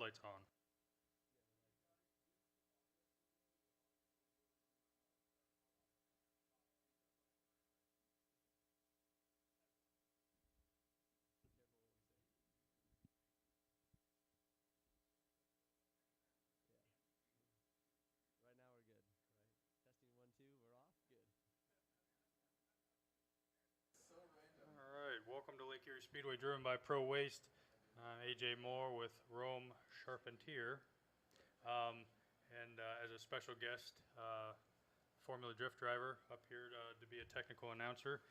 headlights on. Right now we're good, right? Testing 1, 2, we're off, good. All right, welcome to Lake Erie Speedway, driven by Pro Waste. AJ Moore with Rome Charpentier, and as a special guest, Formula Drift driver up here to be a technical announcer.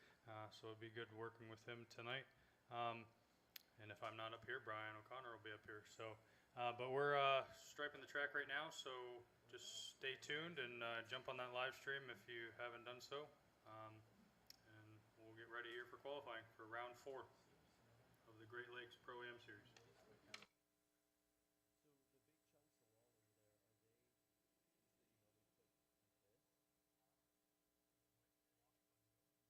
So it'll be good working with him tonight. And if I'm not up here, Brian O'Connor will be up here. So, but we're striping the track right now, so just stay tuned and jump on that live stream if you haven't done so. And we'll get ready here for qualifying for round 4 of the Great Lakes ProAm Series. So the big chunks of wall over there, are they pieces that you normally put like this? Yeah. If they get kicked up the wall.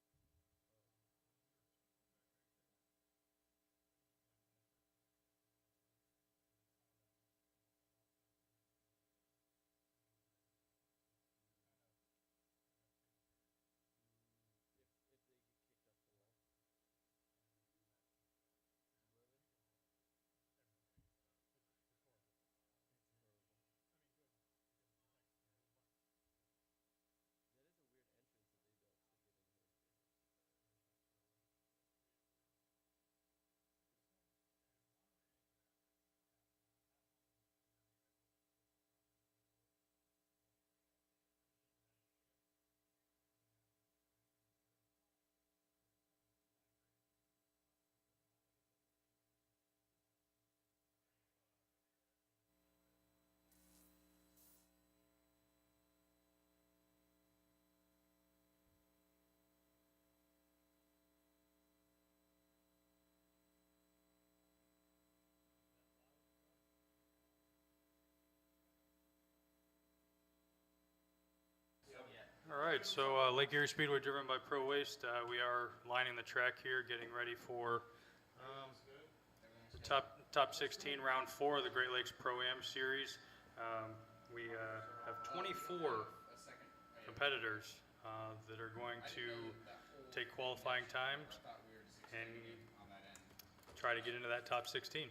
Really? It's horrible. That is a weird entrance that they built to get in here. All right, so Lake Erie Speedway, driven by Pro Waste. We are lining the track here, getting ready for the top 16, round 4 of the Great Lakes Pro-Am Series. We have 24 competitors that are going to take qualifying times and try to get into that top 16.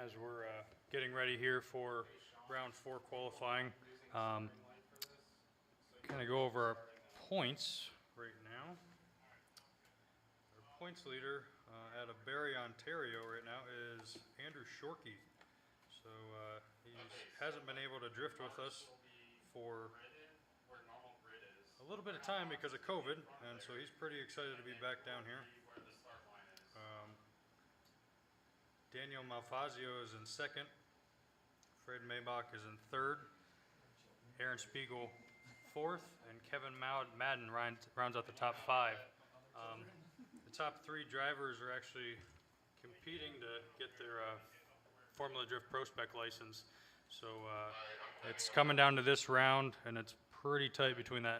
as we're getting ready here for round 4 qualifying. Kind of go over our points right now. Our points leader out of Barrie, Ontario right now is Andrew Shorkey. So he hasn't been able to drift with us for a little bit of time because of COVID, and so he's pretty excited to be back down here. Daniel Malfazio is in second. Fred Maybach is in third. Aaron Spiegel fourth, and Kevin Madden rounds out the top 5. The top 3 drivers are actually competing to get their Formula Drift Pro Spec license. So it's coming down to this round, and it's pretty tight between the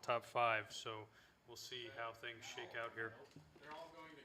top 5. So we'll see how things shake out here. They're all going to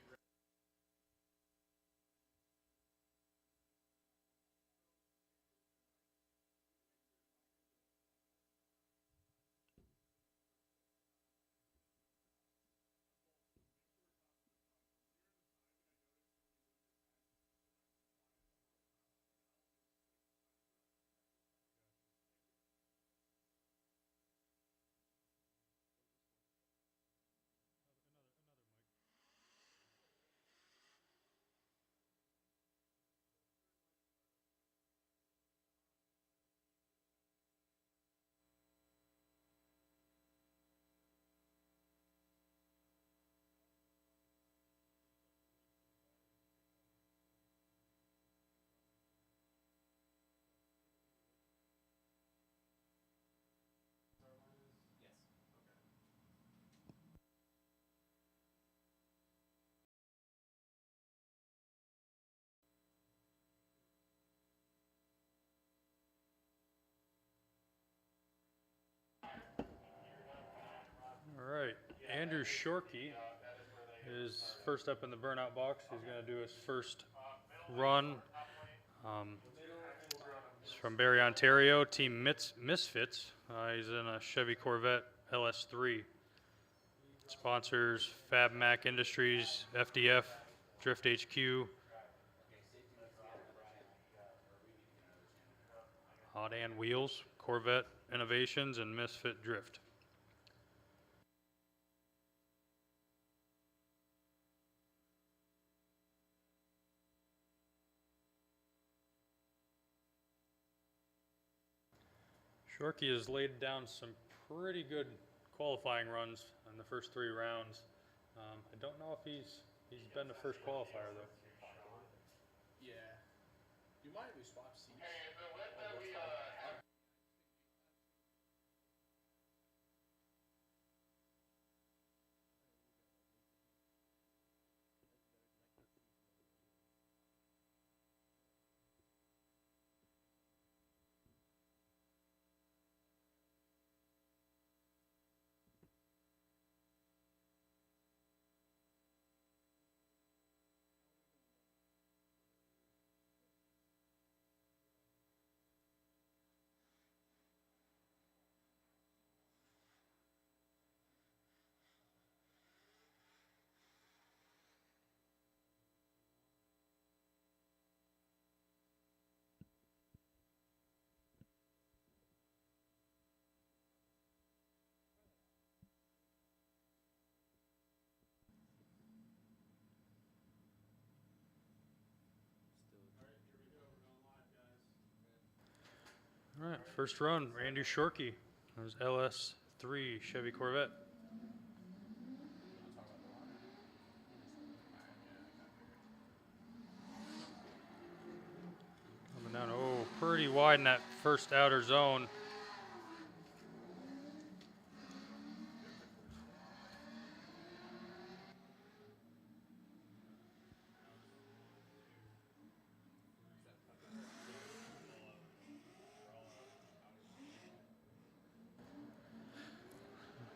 All right, Andrew Shorkey is first up in the burnout box. He's going to do his first run. He's from Barrie, Ontario, Team Misfits. He's in a Chevy Corvette LS3. Sponsors Fab Mac Industries, FDF, Drift HQ, Hot and Wheels, Corvette Innovations, and Misfit Drift. Shorkey has laid down some pretty good qualifying runs in the first 3 rounds. I don't know if he's been the first qualifier though. Yeah. Do you mind if we swap seats? All right, first run, Randy Shorkey. There's LS3 Chevy Corvette. Coming down, oh, pretty wide in that first outer zone.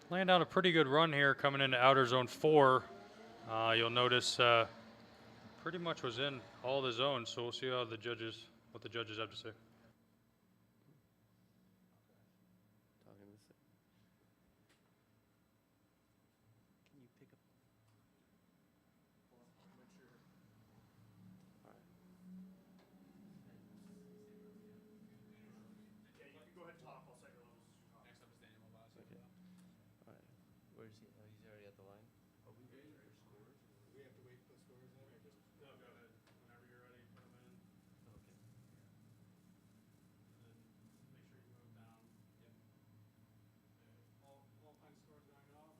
Laying down a pretty good run here coming into outer zone 4. You'll notice pretty much was in all the zones, so we'll see how what the judges have to say. Can you pick up? Where's he? Oh, he's already at the line. Are we waiting for scores? Do we have to wait to put scores in, or just? No, go ahead. Whenever you're ready, put them in. Okay. And then make sure you move down. Yep. Qualifying scores going off.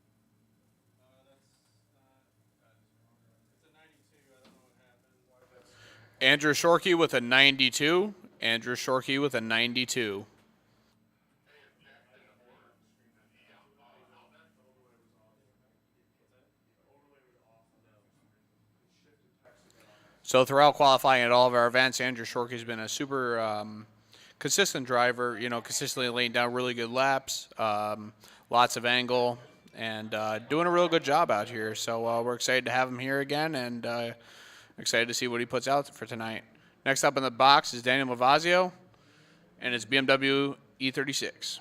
It's a 92. I don't know what happened. Andrew Shorkey with a 92. Andrew Shorkey with a 92. So throughout qualifying at all of our events, Andrew Shorkey's been a super consistent driver. You know, consistently laying down really good laps, lots of angle, and doing a real good job out here. So we're excited to have him here again, and excited to see what he puts out for tonight. Next up in the box is Daniel Mavazio and his BMW E36.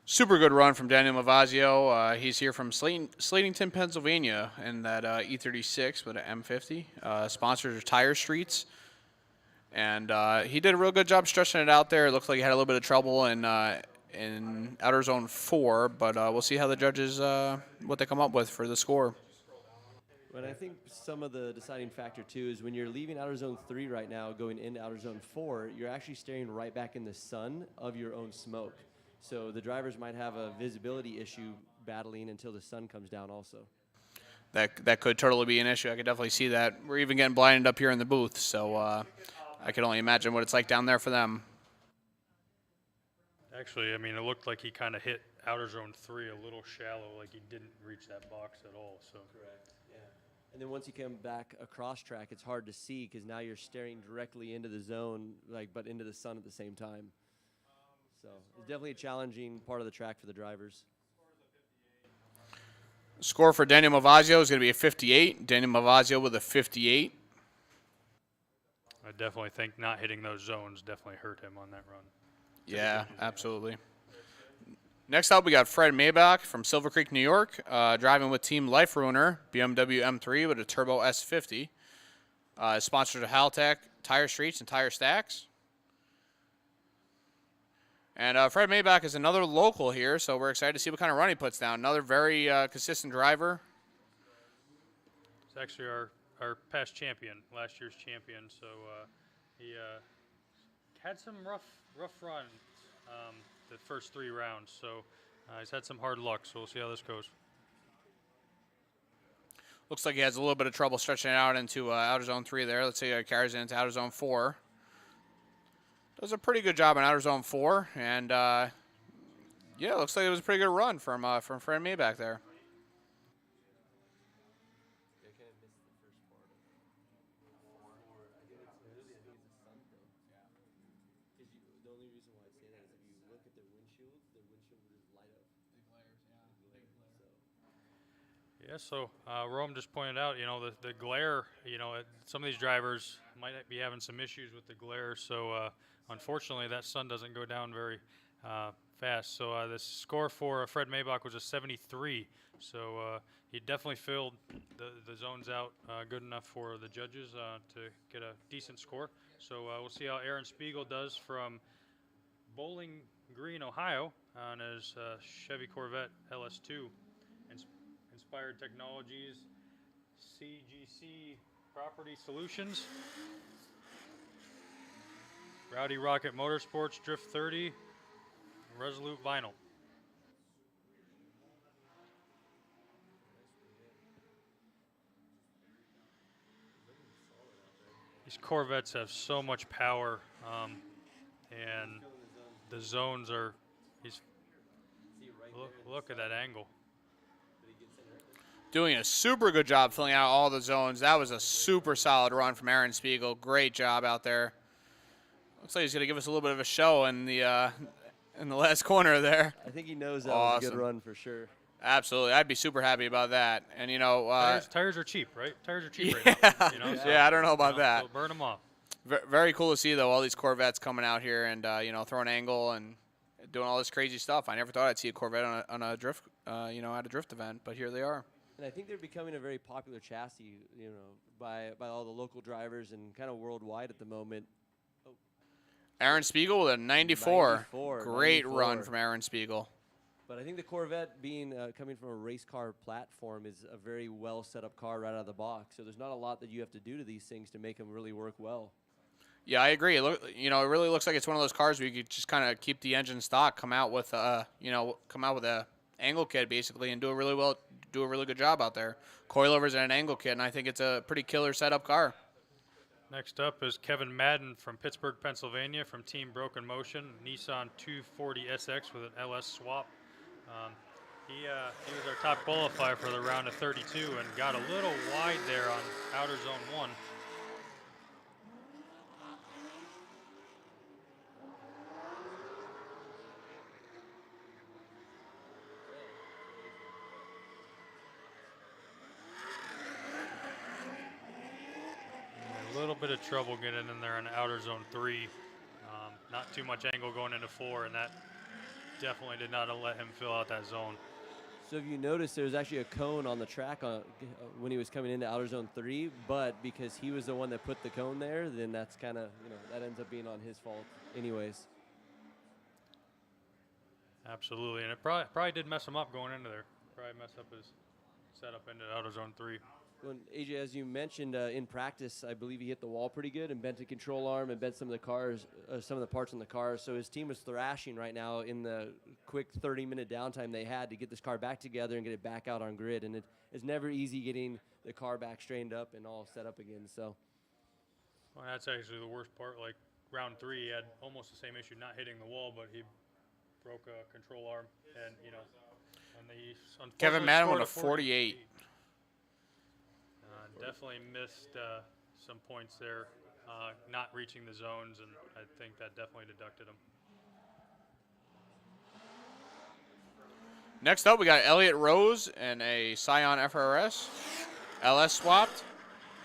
Super good run from Daniel Mavazio. He's here from Slatington, Pennsylvania, in that E36 with an M50. Sponsors are Tire Streets. And he did a real good job stretching it out there. It looked like he had a little bit of trouble in outer zone 4, but we'll see how the judges, what they come up with for the score. But I think some of the deciding factor, too, is when you're leaving outer zone 3 right now, going into outer zone 4, you're actually staring right back in the sun of your own smoke. So the drivers might have a visibility issue battling until the sun comes down also. That could totally be an issue. I could definitely see that. We're even getting blinded up here in the booth, so I can only imagine what it's like down there for them. Actually, I mean, it looked like he kind of hit outer zone 3 a little shallow, like he didn't reach that box at all. So. Correct. Yeah. And then once you come back across track, it's hard to see because now you're staring directly into the zone, but into the sun at the same time. So it's definitely a challenging part of the track for the drivers. Score for Daniel Mavazio is going to be a 58. Daniel Mavazio with a 58. I definitely think not hitting those zones definitely hurt him on that run. Yeah, absolutely. Next up, we got Fred Maybach from Silver Creek, New York, driving with Team Life Ruiner, BMW M3 with a Turbo S50. Sponsored to Haltech, Tire Streets, and Tire Stacks. And Fred Maybach is another local here, so we're excited to see what kind of run he puts down. Another very consistent driver. It's actually our past champion, last year's champion. So he had some rough runs the first 3 rounds. So he's had some hard luck. So we'll see how this goes. Looks like he has a little bit of trouble stretching it out into outer zone 3 there. Let's see how he carries it into outer zone 4. Does a pretty good job in outer zone 4, and yeah, it looks like it was a pretty good run from Fred Maybach there. The only reason why I say that is if you look at their windshield would just light up. Big glares, yeah, big glare. Yeah, so Rome just pointed out, you know, the glare, you know, some of these drivers might be having some issues with the glare. So unfortunately, that sun doesn't go down very fast. So the score for Fred Maybach was a 73. So he definitely filled the zones out good enough for the judges to get a decent score. So we'll see how Aaron Spiegel does from Bowling Green, Ohio, on his Chevy Corvette LS2. Inspired Technologies, CGC Property Solutions, Rowdy Rocket Motorsports, Drift 30, Resolute Vinyl. These Corvettes have so much power, and the zones are, look at that angle. Doing a super good job filling out all the zones. That was a super solid run from Aaron Spiegel. Great job out there. Looks like he's going to give us a little bit of a show in the in the last corner there. I think he knows that was a good Awesome. run for sure. Absolutely. I'd be super happy about that. And, you know, Tires are cheap, right? Tires are cheap yeah, right now. You know, so, yeah, I don't know about that. So burn them off. Very cool to see, though, all these Corvettes coming out here and, you know, throwing angle and doing all this crazy stuff. I never thought I'd see a Corvette on a drift, you know, at a drift event, but here they are. And I think they're becoming a very popular chassis, you know, by all the local drivers and kind of worldwide at the moment. Aaron Spiegel with a 94. 94, Great 94. run from Aaron Spiegel. But I think the Corvette, being coming from a race car platform, is a very well set up car right out of the box. So there's not a lot that you have to do to these things to make them really work well. Yeah, I agree. You know, it really looks like it's one of those cars where you could just kind of keep the engine stock, come out with a angle kit basically, and do a really good job out there. Coilovers and an angle kit, and I think it's a pretty killer setup car. Next up is Kevin Madden from Pittsburgh, Pennsylvania, from Team Broken Motion, Nissan 240 SX with an LS swap. He was our top qualifier for the round of 32 and got a little wide there on outer zone 1. A little bit of trouble getting in there in outer zone 3. Not too much angle going into 4, and that definitely did not let him fill out that zone. So if you notice, there was actually a cone on the track when he was coming into outer zone 3, but because he was the one that put the cone there, then that's kind of, you know, that ends up being on his fault anyways. Absolutely, and it probably did mess him up going into there. Probably messed up his setup into outer zone 3. When AJ, as you mentioned, in practice, I believe he hit the wall pretty good and bent a control arm and bent some of the parts on the cars. So his team was thrashing right now in the quick 30-minute downtime they had to get this car back together and get it back out on grid. And it's never easy getting the car back straightened up and all set up again. So, well, that's actually the worst part. Like round 3, he had almost the same issue, not hitting the wall, but he broke a control arm, and you know, and he Kevin Madden with a 48. Definitely missed some points there, not reaching the zones, and I think that definitely deducted him. Next up, we got Elliott Rose and a Scion FRS, LS swapped.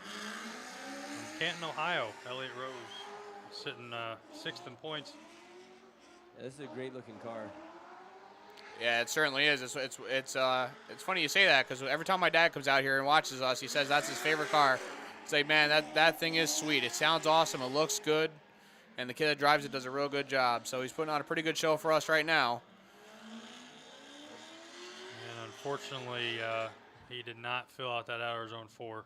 From Canton, Ohio, Elliott Rose sitting 6th in points. yeah, this is a great-looking car. Yeah, it certainly is. It's funny you say that because every time my dad comes out here and watches us, he says that's his favorite car. It's like, man, that thing is sweet. It sounds awesome. It looks good, and the kid that drives it does a real good job. So he's putting on a pretty good show for us right now. And unfortunately, he did not fill out that outer zone 4.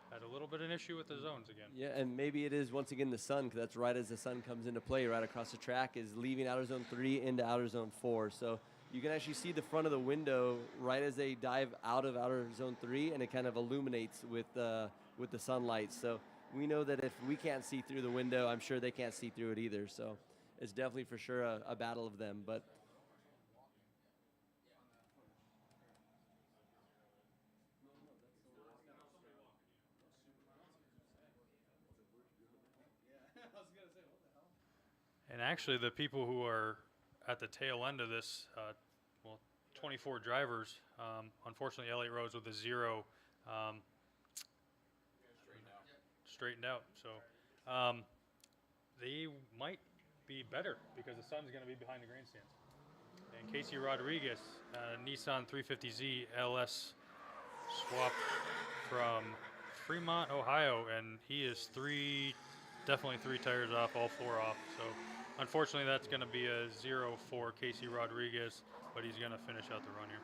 Had a little bit of an issue with the zones again. Yeah, and maybe it is once again the sun, because that's right as the sun comes into play right across the track, is leaving outer zone 3 into outer zone 4. So you can actually see the front of the window right as they dive out of outer zone 3, and it kind of illuminates with the sunlight. So we know that if we can't see through the window, I'm sure they can't see through it either. So it's definitely for sure a battle of them. But And actually, the people who are at the tail end of this, 24 drivers, unfortunately, Elliott Rose with a 0, straightened out. So they might be better because the sun's going to be behind the grandstands. And Casey Rodriguez, Nissan 350Z LS swap from Fremont, Ohio, and he is definitely 3 tires off, all 4 off. So unfortunately, that's going to be a 0 for Casey Rodriguez, but he's going to finish out the run here.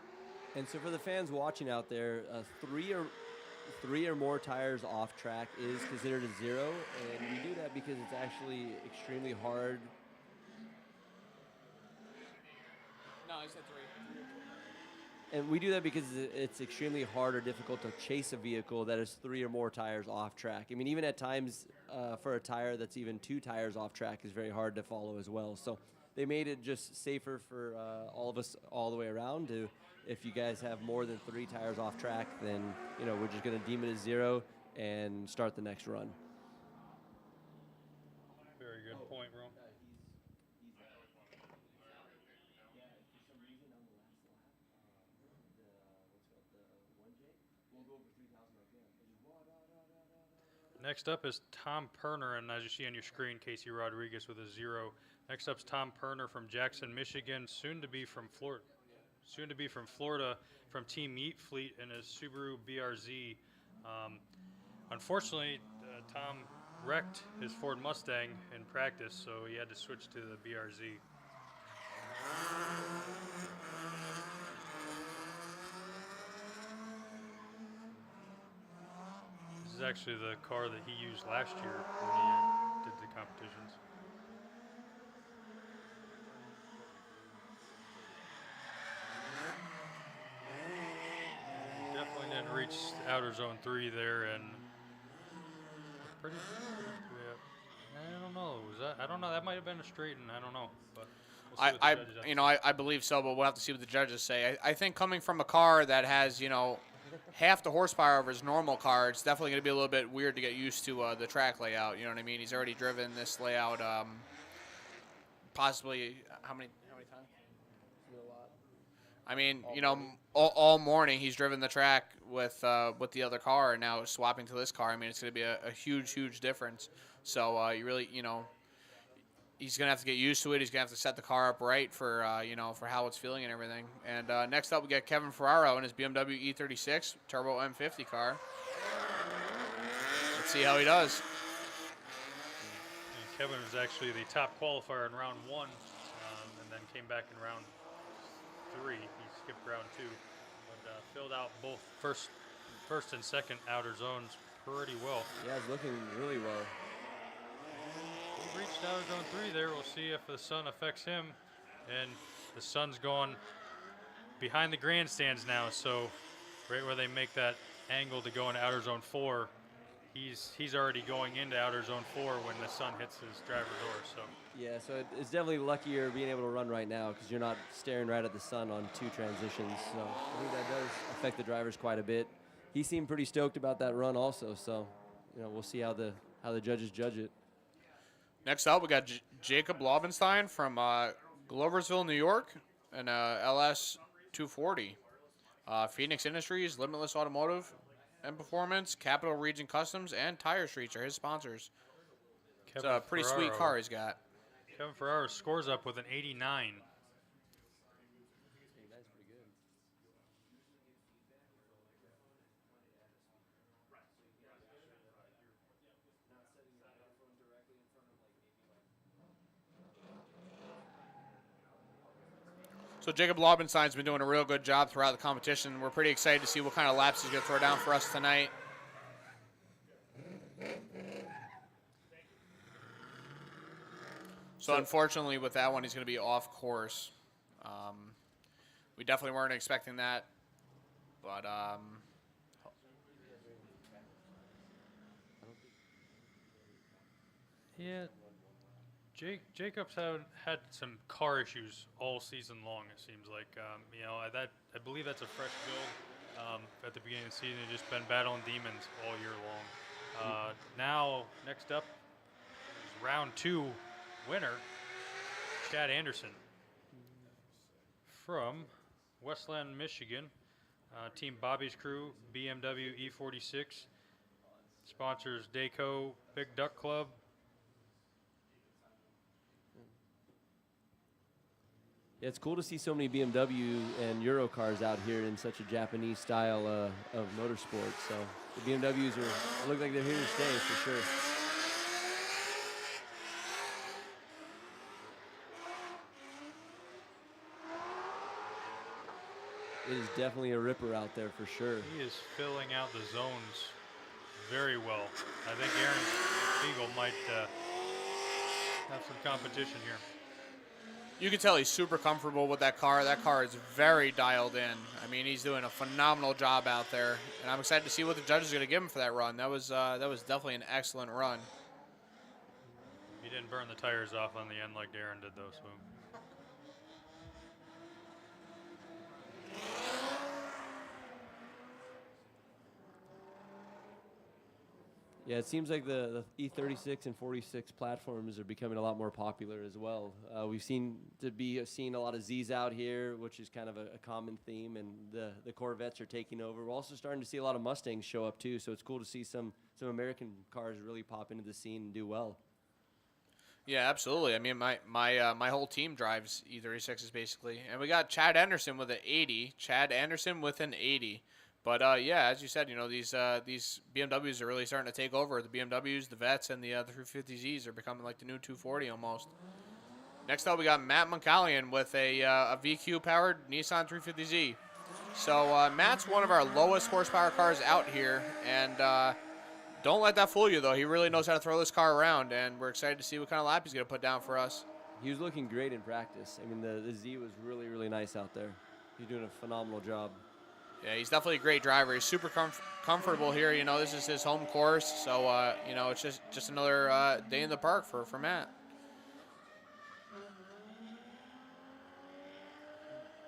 and so for the fans watching out there, 3 or more tires off track is considered a 0, and we do that because it's actually extremely hard. No, I said 3. And we do that because it's extremely hard or difficult to chase a vehicle that is 3 or more tires off track. I mean, even at times for a tire that's even 2 tires off track is very hard to follow as well. So they made it just safer for all of us all the way around. If you guys have more than 3 tires off track, then we're just going to deem it a 0 and start the next run. Very good point, Rome. Next up is Tom Perner, and as you see on your screen, Casey Rodriguez with a 0. Next up is Tom Perner from Jackson, Michigan, soon to be from Florida, from Team Yeet Fleet in his Subaru BRZ. Unfortunately, Tom wrecked his Ford Mustang in practice, so he had to switch to the BRZ. This is actually the car that he used last year when he did the competitions. Definitely didn't reach outer zone 3 there, and pretty I don't know. Was that? I don't know. That might have been a straighten. I don't know, but we'll see what the judges have to say. I believe so, but we'll have to see what the judges say. I think coming from a car that has, half the horsepower of his normal car, it's definitely going to be a little bit weird to get used to the track layout. You know what I mean? He's already driven this layout, possibly how many times? I mean, all morning he's driven the track with the other car, and now swapping to this car. I mean, it's going to be a huge difference. So you really, he's going to have to get used to it. He's going to have to set the car up right for for how it's feeling and everything. And next up, we got Kevin Ferraro in his BMW E36 Turbo M50 car. Let's see how he does. And Kevin was actually the top qualifier in round 1, and then came back in round 3. He skipped round 2, but filled out both first and second outer zones pretty well. Yeah, it's looking really well. He reached outer zone 3 there. We'll see if the sun affects him. And the sun's going behind the grandstands now, so right where they make that angle to go into outer zone 4, he's already going into outer zone 4 when the sun hits his driver door. So yeah, so it's definitely luckier being able to run right now because you're not staring right at the sun on 2 transitions. So I think that does affect the drivers quite a bit. He seemed pretty stoked about that run also, so we'll see how the judges judge it. Next up, we got Jacob Lobenstein from Gloversville, New York, and LS 240. Phoenix Industries, Limitless Automotive and Performance, Capital Region Customs, and Tire Streets are his sponsors. It's a pretty sweet car he's got. Kevin Ferraro scores up with an 89. So Jacob Lobenstein's been doing a real good job throughout the competition. We're pretty excited to see what kind of laps he's going to throw down for us tonight. So unfortunately with that one, he's going to be off course. We definitely weren't expecting that. But yeah, Jacob's had some car issues all season long. It seems like I believe that's a fresh build. At the beginning of the season, he's just been battling demons all year long. Now, next up is round 2 winner, Chad Anderson from Westland, Michigan. Team Bobby's Crew, BMW E46. Sponsors Dayco, Big Duck Club. Yeah, it's cool to see so many BMW and Euro cars out here in such a Japanese style of motorsport. So the BMWs look like they're here to stay for sure. It is definitely a ripper out there for sure. He is filling out the zones very well. I think Aaron Spiegel might have some competition here. you can tell he's super comfortable with that car. That car is very dialed in. I mean, he's doing a phenomenal job out there, and I'm excited to see what the judges are going to give him for that run. That was definitely an excellent run. He didn't burn the tires off on the end like Darren did, though, so. Yeah, it seems like the E36 and 46 platforms are becoming a lot more popular as well. We've seen seeing a lot of Zs out here, which is kind of a common theme, and the Corvettes are taking over. We're also starting to see a lot of Mustangs show up too, so it's cool to see some American cars really pop into the scene and do well. Yeah, absolutely. I mean, my whole team drives E36s basically, and we got Chad Anderson with an 80. Chad Anderson with an 80. But yeah, as you said, you know, these BMWs are really starting to take over. The BMWs, the Vets, and the 350Zs are becoming like the new 240 almost. Next up, we got Matt Moncalian with a VQ-powered Nissan 350Z. So Matt's one of our lowest horsepower cars out here, and don't let that fool you, though. He really knows how to throw this car around, and we're excited to see what kind of lap he's going to put down for us. He was looking great in practice. I mean, the Z was really, really nice out there. He's doing a phenomenal job. Yeah, he's definitely a great driver. He's super comfortable here. You know, this is his home course, so you know, it's just another day in the park for Matt.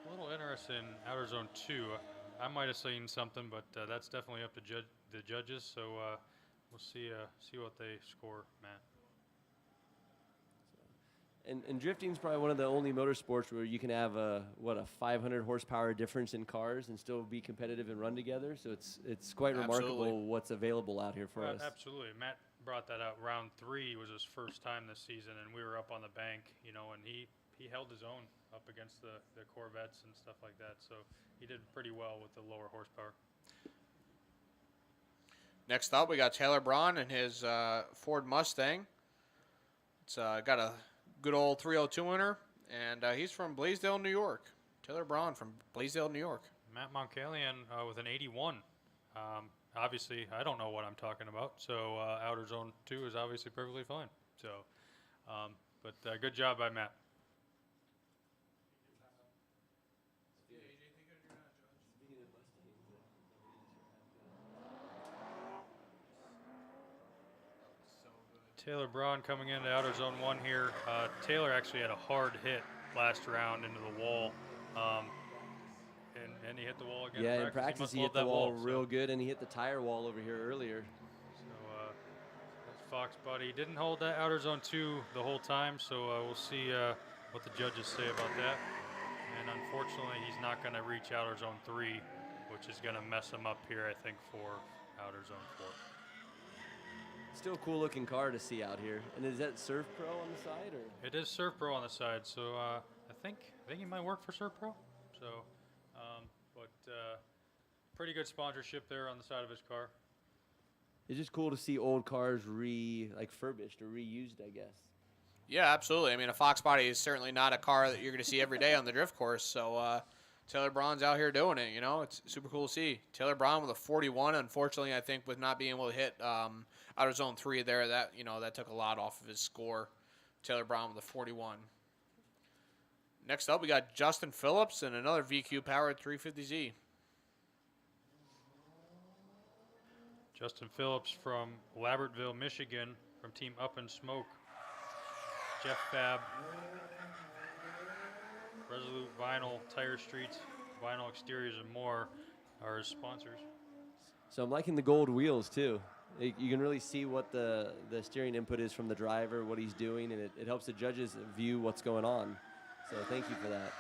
A little interest in Outer Zone 2. I might have seen something, but that's definitely up to the judges. So we'll see what they score, Matt. And drifting is probably one of the only motorsports where you can have a 500 horsepower difference in cars and still be competitive and run together. So it's quite remarkable what's available out here for us. Absolutely. Matt brought that out. Round 3 was his first time this season, and we were up on the bank, you know, and he held his own up against the Corvettes and stuff like that. So he did pretty well with the lower horsepower. Next up, we got Taylor Braun and his Ford Mustang. It's got a good old 302 winner, and he's from Blaisdell, New York. Taylor Braun from Blaisdell, New York. Matt Moncalian with an 81. Obviously, I don't know what I'm talking about, so Outer Zone 2 is obviously perfectly fine. So, but good job by Matt. Taylor Braun coming into Outer Zone 1 here. Taylor actually had a hard hit last round into the wall. And he hit the wall again. Yeah, in practice he hit the wall real good, and he hit the tire wall over here earlier. So that's Fox Buddy. Didn't hold that Outer Zone 2 the whole time, so we'll see what the judges say about that. And unfortunately, he's not going to reach Outer Zone 3, which is going to mess him up here, I think, for Outer Zone 4. Still a cool looking car to see out here. And is that Surf Pro on the side, or? It is Surf Pro on the side, so I think he might work for Surf Pro. So, pretty good sponsorship there on the side of his car. It's just cool to see old cars furbished or reused, I guess. Yeah, absolutely. I mean, a Fox Body is certainly not a car that you're going to see every day on the drift course. So Taylor Braun's out here doing it. You know, it's super cool to see. Taylor Braun with a 41. Unfortunately, I think with not being able to hit Outer Zone 3 there, that took a lot off of his score. Taylor Braun with a 41. Next up, we got Justin Phillips and another VQ-powered 350Z. Justin Phillips from Labertville, Michigan, from Team Up and Smoke. Jeff Fab, Resolute Vinyl, Tire Streets, Vinyl Exteriors, and more are his sponsors. So I'm liking the gold wheels too. You can really see what the steering input is from the driver, what he's doing, and it helps the judges view what's going on. So thank you for that.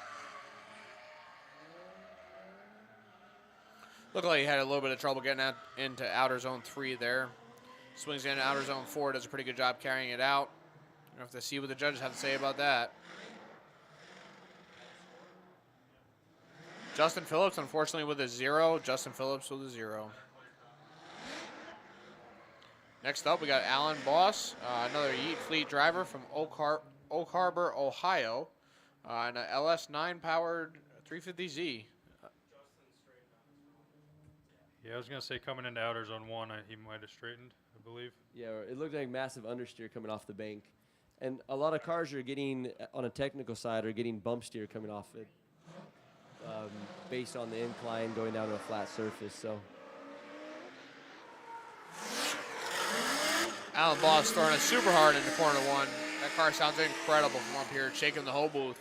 Looked like he had a little bit of trouble getting out into Outer Zone 3 there. Swings into Outer Zone 4, does a pretty good job carrying it out. We'll have to see what the judges have to say about that. Justin Phillips, unfortunately, with a 0. Justin Phillips with a 0. Next up, we got Alan Boss, another Yeet Fleet driver from Oak Harbor, Ohio, and an LS9-powered 350Z. Yeah, I was going to say coming into Outer Zone 1, he might have straightened, I believe. Yeah, it looked like massive understeer coming off the bank. And a lot of cars are getting, on a technical side, are getting bump steer coming off it based on the incline going down to a flat surface. So Alan Boss throwing it super hard into corner 1. That car sounds incredible from up here, shaking the whole booth.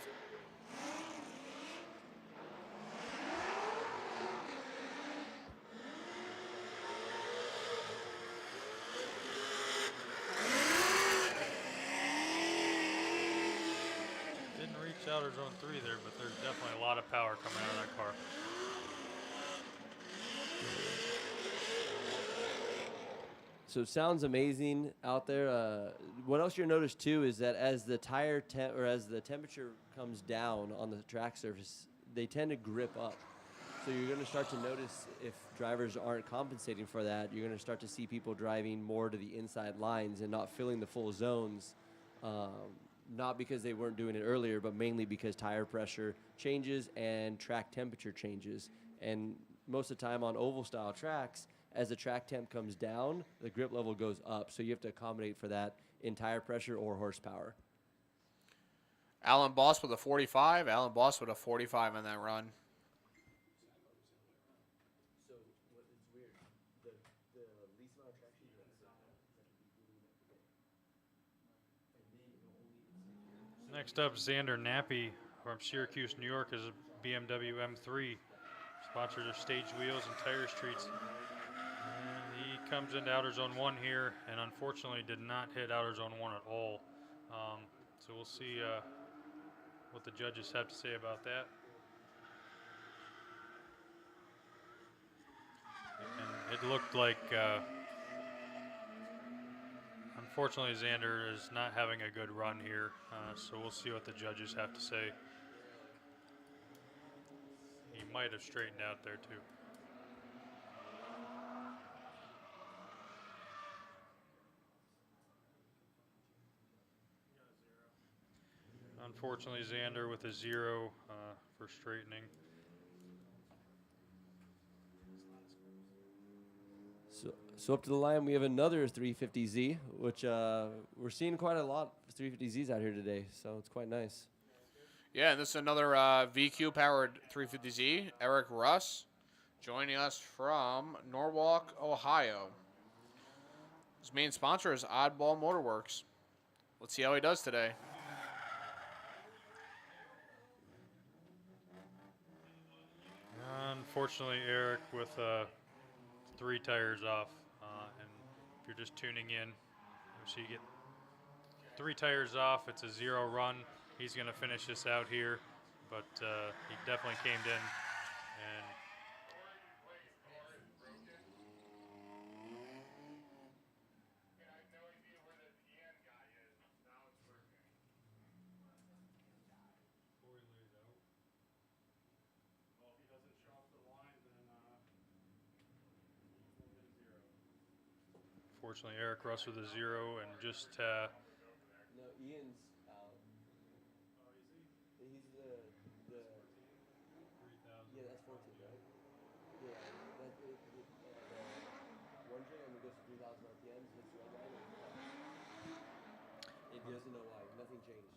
reach outer zone 3 there, but there's definitely a lot of power coming out of that car. So it sounds amazing out there. What else you'll notice too is that as the as the temperature comes down on the track surface, they tend to grip up. So you're going to start to notice if drivers aren't compensating for that, you're going to start to see people driving more to the inside lines and not filling the full zones. Not because they weren't doing it earlier, but mainly because tire pressure changes and track temperature changes. And most of the time on oval style tracks, as the track temp comes down, the grip level goes up. So you have to accommodate for that in tire pressure or horsepower. Alan Boss with a 45. Alan Boss with a 45 on that run. So what is weird, the least amount of traction Next up, Xander Nappy from Syracuse, New York, is a BMW M3. Sponsors of Stage Wheels and Tire Streets. And he comes into outer zone 1 here, and unfortunately did not hit outer zone 1 at all. So we'll see what the judges have to say about that. And it looked like, unfortunately, Xander is not having a good run here. So we'll see what the judges have to say. He might have straightened out there too. Unfortunately, Xander with a 0 for straightening. So up to the line, we have another 350Z, which we're seeing quite a lot of 350Zs out here today. So it's quite nice. Yeah, and this is another VQ-powered 350Z. Eric Russ joining us from Norwalk, Ohio. His main sponsor is Oddball Motorworks. Let's see how he does today. Unfortunately, Eric with 3 tires off. And if you're just tuning in, so you get 3 tires off. It's a 0 run. He's going to finish this out here, but he definitely came in and unfortunately, Eric Russ with a 0 and just No, Ian's out. He's the yeah, that's 14, right? Yeah, that one train only goes to 3,000 RPMs. Hits the red line. It doesn't know why. Nothing changed.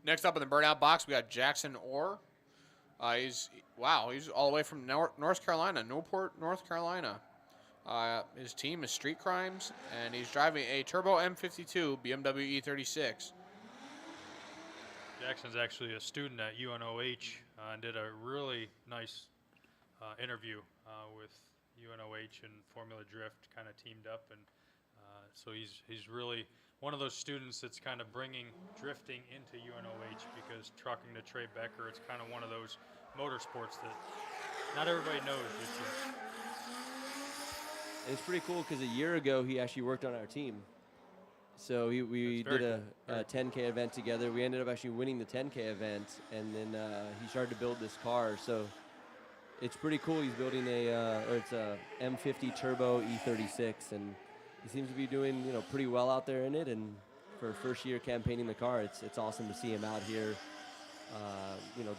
Next up in the burnout box, we got Jackson Orr. He's all the way from North Carolina, Newport, North Carolina. His team is Street Crimes, and he's driving a Turbo M52 BMW E36. Jackson's actually a student at UNOH and did a really nice interview with UNOH and Formula Drift, kind of teamed up, and so he's really one of those students that's kind of bringing drifting into UNOH, because trucking to Trey Becker, it's kind of one of those motorsports that not everybody knows. It's pretty cool because a year ago he actually worked on our team. So we did a 10K event together. We ended up actually winning the 10K event, and then he started to build this car. So it's pretty cool. He's building it's a M50 Turbo E36, and he seems to be doing pretty well out there in it. And for first year campaigning the car, it's awesome to see him out here,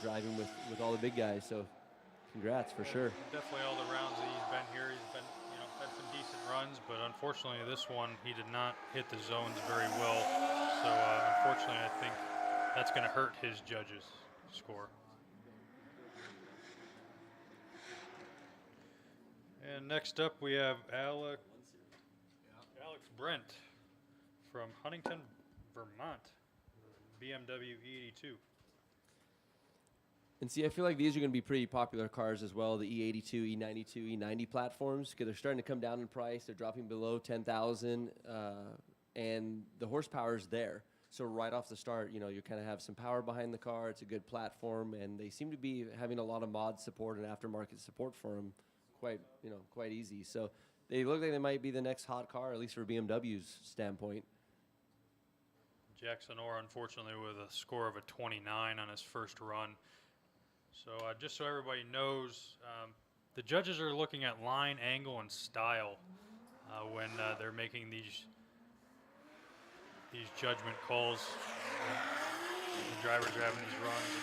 driving with all the big guys. So congrats for sure. Definitely all the rounds that he's been here, he's been had some decent runs, but unfortunately this one he did not hit the zones very well. So unfortunately, I think that's going to hurt his judges' score. And next up we have Alex Brent from Huntington, Vermont, BMW E82. And see, I feel like these are going to be pretty popular cars as well, the E82, E92, E90 platforms, because they're starting to come down in price. They're dropping below 10,000, and the horsepower is there. So right off the start, you know, you kind of have some power behind the car. It's a good platform, and they seem to be having a lot of mod support and aftermarket support for them, quite easy. So they look like they might be the next hot car, at least for BMW's standpoint. Jackson Orr, unfortunately, with a score of a 29 on his first run. So just so everybody knows, the judges are looking at line, angle, and style when they're making these judgment calls. The drivers are having these runs, and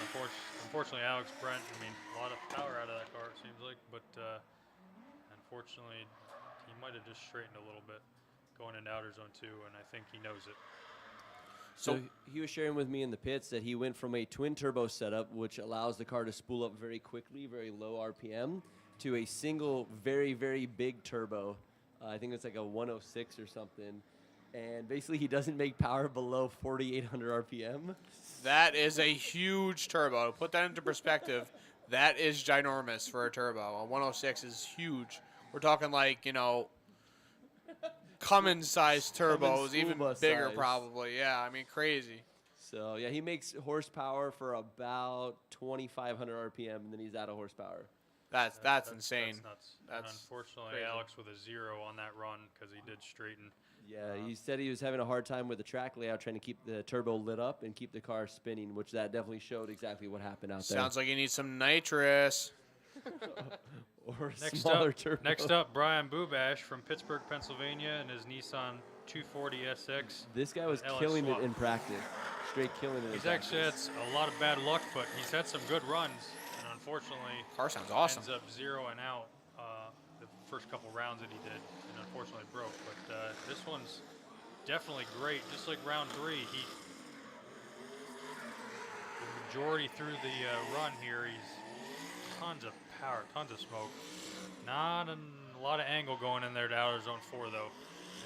unfortunately, Alex Brent, I mean, a lot of power out of that car, it seems like, but unfortunately, he might have just straightened a little bit going into outer zone 2, and I think he knows it. So he was sharing with me in the pits that he went from a twin turbo setup, which allows the car to spool up very quickly, very low RPM, to a single very, very big turbo. I think it's like a 106 or something. And basically he doesn't make power below 4,800 RPM. That is a huge turbo. To put that into perspective, that is ginormous for a turbo. A 106 is huge. We're talking like, you know, Cummins-sized turbos, even bigger size. probably. Yeah, I mean, crazy. So, yeah, he makes horsepower for about 2,500 RPM, and then he's out of horsepower. That's insane. That's nuts. That's and unfortunately, crazy. Alex with a 0 on that run because he did straighten. Yeah, he said he was having a hard time with the track layout, trying to keep the turbo lit up and keep the car spinning, which that definitely showed exactly what happened out there. Sounds like you need some nitrous. Or a smaller turbo. Next up, Brian Bubash from Pittsburgh, Pennsylvania, in his Nissan 240 SX. This guy was LX killing swap. it in practice. Straight killing it in He's practice. actually had a lot of bad luck, but he's had some good runs, and unfortunately, Car sounds awesome. ends up zeroing out the first couple rounds that he did, and unfortunately broke. But this one's definitely great. Just like round 3, the majority through the run here, he's tons of power, tons of smoke. Not a lot of angle going in there to outer zone 4 though,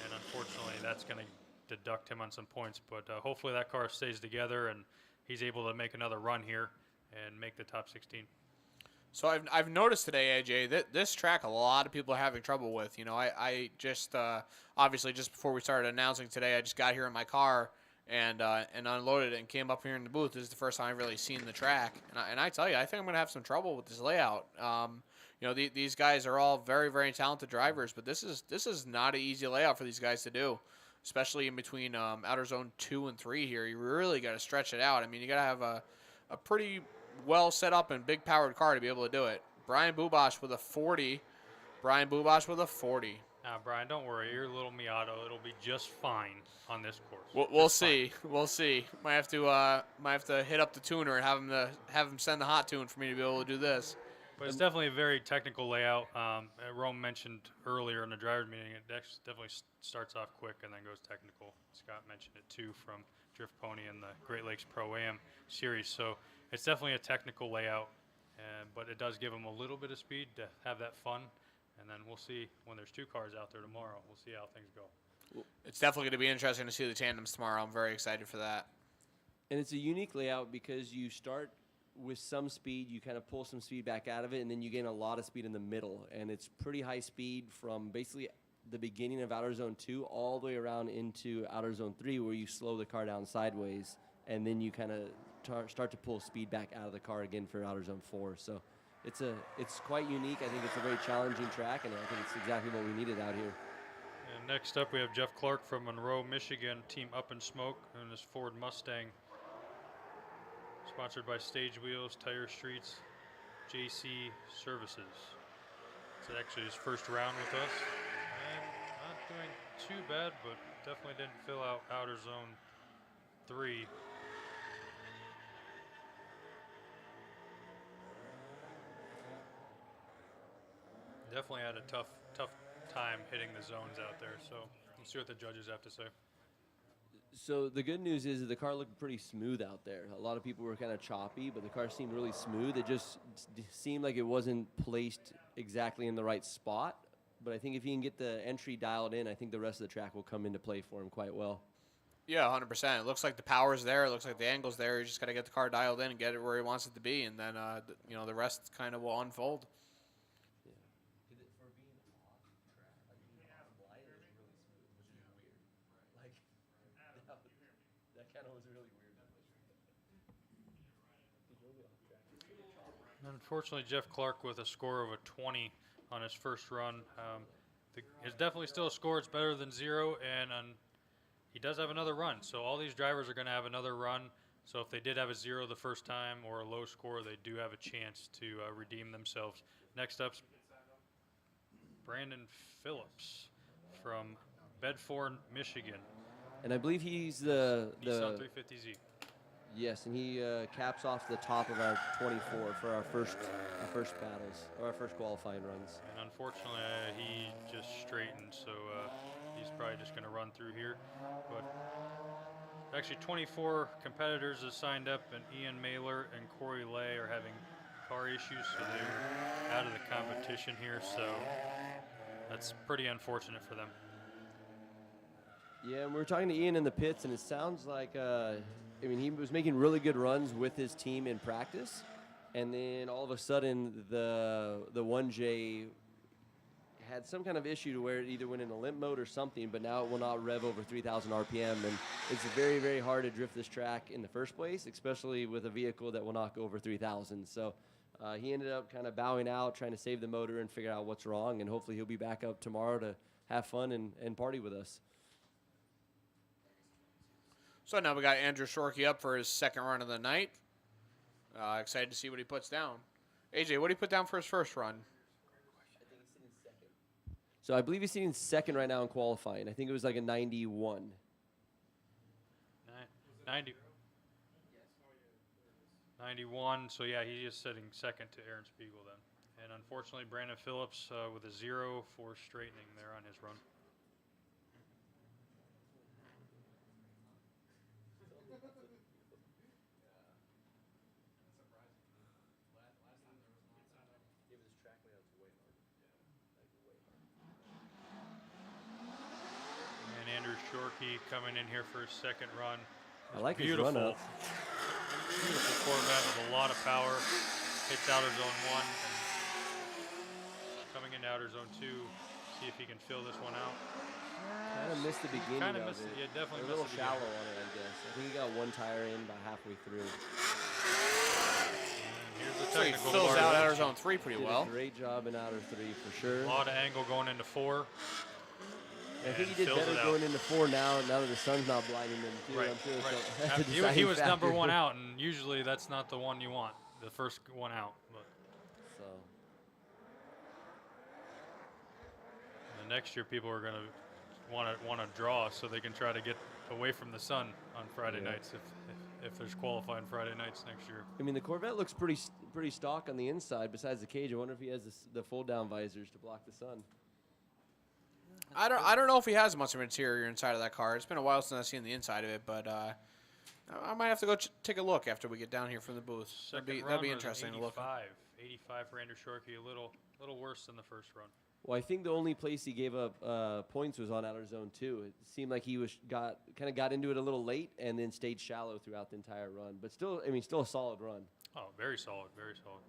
and unfortunately that's going to deduct him on some points. But hopefully that car stays together and he's able to make another run here and make the top 16. So I've noticed today, AJ, that this track a lot of people are having trouble with. You know, I just obviously just before we started announcing today, I just got here in my car and unloaded it and came up here in the booth. This is the first time I've really seen the track, and I tell you, I think I'm gonna have some trouble with this layout. You know, these guys are all very, very talented drivers, but this is not an easy layout for these guys to do, especially in between outer zone 2 and 3 here. You really got to stretch it out. I mean, you got to have a pretty well set up and big powered car to be able to do it. Brian Bubash with a 40. Brian Bubash with a 40. Now, Brian, don't worry. Your little Miata, it'll be just fine on this course. We'll see. We'll see. Might have to hit up the tuner and have him send the hot tune for me to be able to do this. But it's definitely a very technical layout. Rome mentioned earlier in the driver's meeting, it definitely starts off quick and then goes technical. Scott mentioned it too from Drift Pony and the Great Lakes ProAm series. So it's definitely a technical layout, but it does give them a little bit of speed to have that fun. And then we'll see when there's 2 cars out there tomorrow. We'll see how things go. It's definitely going to be interesting to see the tandems tomorrow. I'm very excited for that. And it's a unique layout because you start with some speed, you kind of pull some speed back out of it, and then you gain a lot of speed in the middle. And it's pretty high speed from basically the beginning of outer zone 2 all the way around into outer zone 3, where you slow the car down sideways, and then you kind of start to pull speed back out of the car again for outer zone 4. So it's quite unique. I think it's a very challenging track, and I think it's exactly what we needed out here. And next up, we have Jeff Clark from Monroe, Michigan, Team Up in Smoke, and his Ford Mustang. Sponsored by Stage Wheels, Tire Streets, JC Services. It's actually his first round with us. And not doing too bad, but definitely didn't fill out outer zone 3. Definitely had a tough time hitting the zones out there. So we'll see what the judges have to say. So the good news is that the car looked pretty smooth out there. A lot of people were kind of choppy, but the car seemed really smooth. It just seemed like it wasn't placed exactly in the right spot. But I think if he can get the entry dialed in, I think the rest of the track will come into play for him quite well. Yeah, 100%. It looks like the power's there. It looks like the angle's there. You just got to get the car dialed in and get it where he wants it to be, and then you know, the rest kind of will unfold. kind of was really weird. Unfortunately, Jeff Clark with a score of a 20 on his first run. It's definitely still a score. It's better than 0, and he does have another run. So all these drivers are going to have another run. So if they did have a 0 the first time or a low score, they do have a chance to redeem themselves. Next up's Brandon Phillips from Bedford, Michigan. And I believe he's the Nissan 350Z. yes, and he caps off the top of our 24 for our first battles or our first qualifying runs. And unfortunately, he just straightened, so he's probably just going to run through here. But actually, 24 competitors have signed up, and Ian Mailer and Corey Lay are having car issues, so they're out of the competition here. So that's pretty unfortunate for them. Yeah, and we were talking to Ian in the pits, and it sounds like, I mean, he was making really good runs with his team in practice, and then all of a sudden the 1J had some kind of issue to where it either went in a limp mode or something, but now it will not rev over 3,000 RPM, and it's very, very hard to drift this track in the first place, especially with a vehicle that will not go over 3,000. So he ended up kind of bowing out, trying to save the motor and figure out what's wrong, and hopefully he'll be back up tomorrow to have fun and party with us. So now we got Andrew Shorkey up for his second run of the night. Excited to see what he puts down. AJ, what did he put down for his first run? So I believe he's sitting second right now in qualifying. I think it was like a 91. 90. 91, so yeah, he's just sitting second to Aaron Spiegel then. And unfortunately, Brandon Phillips with a 0 for straightening there on his run. And Andrew Shorkey coming in here for his second run. I like his Beautiful. run up. Beautiful Corvette with a lot of power. Hits outer zone 1. And coming into outer zone 2. See if he can fill this one out. Kind of missed the beginning Kind of of missed it. it. Yeah, definitely A little missed the shallow beginning. on it, I guess. I think he got one tire in about halfway through. And here's the So he technical fills part. out outer zone 3 pretty Did well. a great job in outer 3 for sure. A lot of angle going into 4. I think he and did fills better it out. going into 4 now that the sun's not blinding him too. Right, I'm sure right. that's a He deciding was factor. number 1 out, and usually that's not the one you want, the first one out. But So the next year, people are going to want to draw so they can try to get away from the sun on Friday Yeah. nights if there's qualifying Friday nights next year. I mean, the Corvette looks pretty stock on the inside. Besides the cage, I wonder if he has the fold down visors to block the sun. I don't know if he has much of an interior inside of that car. It's been a while since I've seen the inside of it, but I might have to go take a look after we get down here from the booth. That'd be Second run was interesting to look at. 85 for Andrew Shorkey, a little worse than the first run. Well, I think the only place he gave up points was on outer zone 2. It seemed like he got into it a little late and then stayed shallow throughout the entire run. But still, I mean, still a solid run. Oh, very solid, very solid.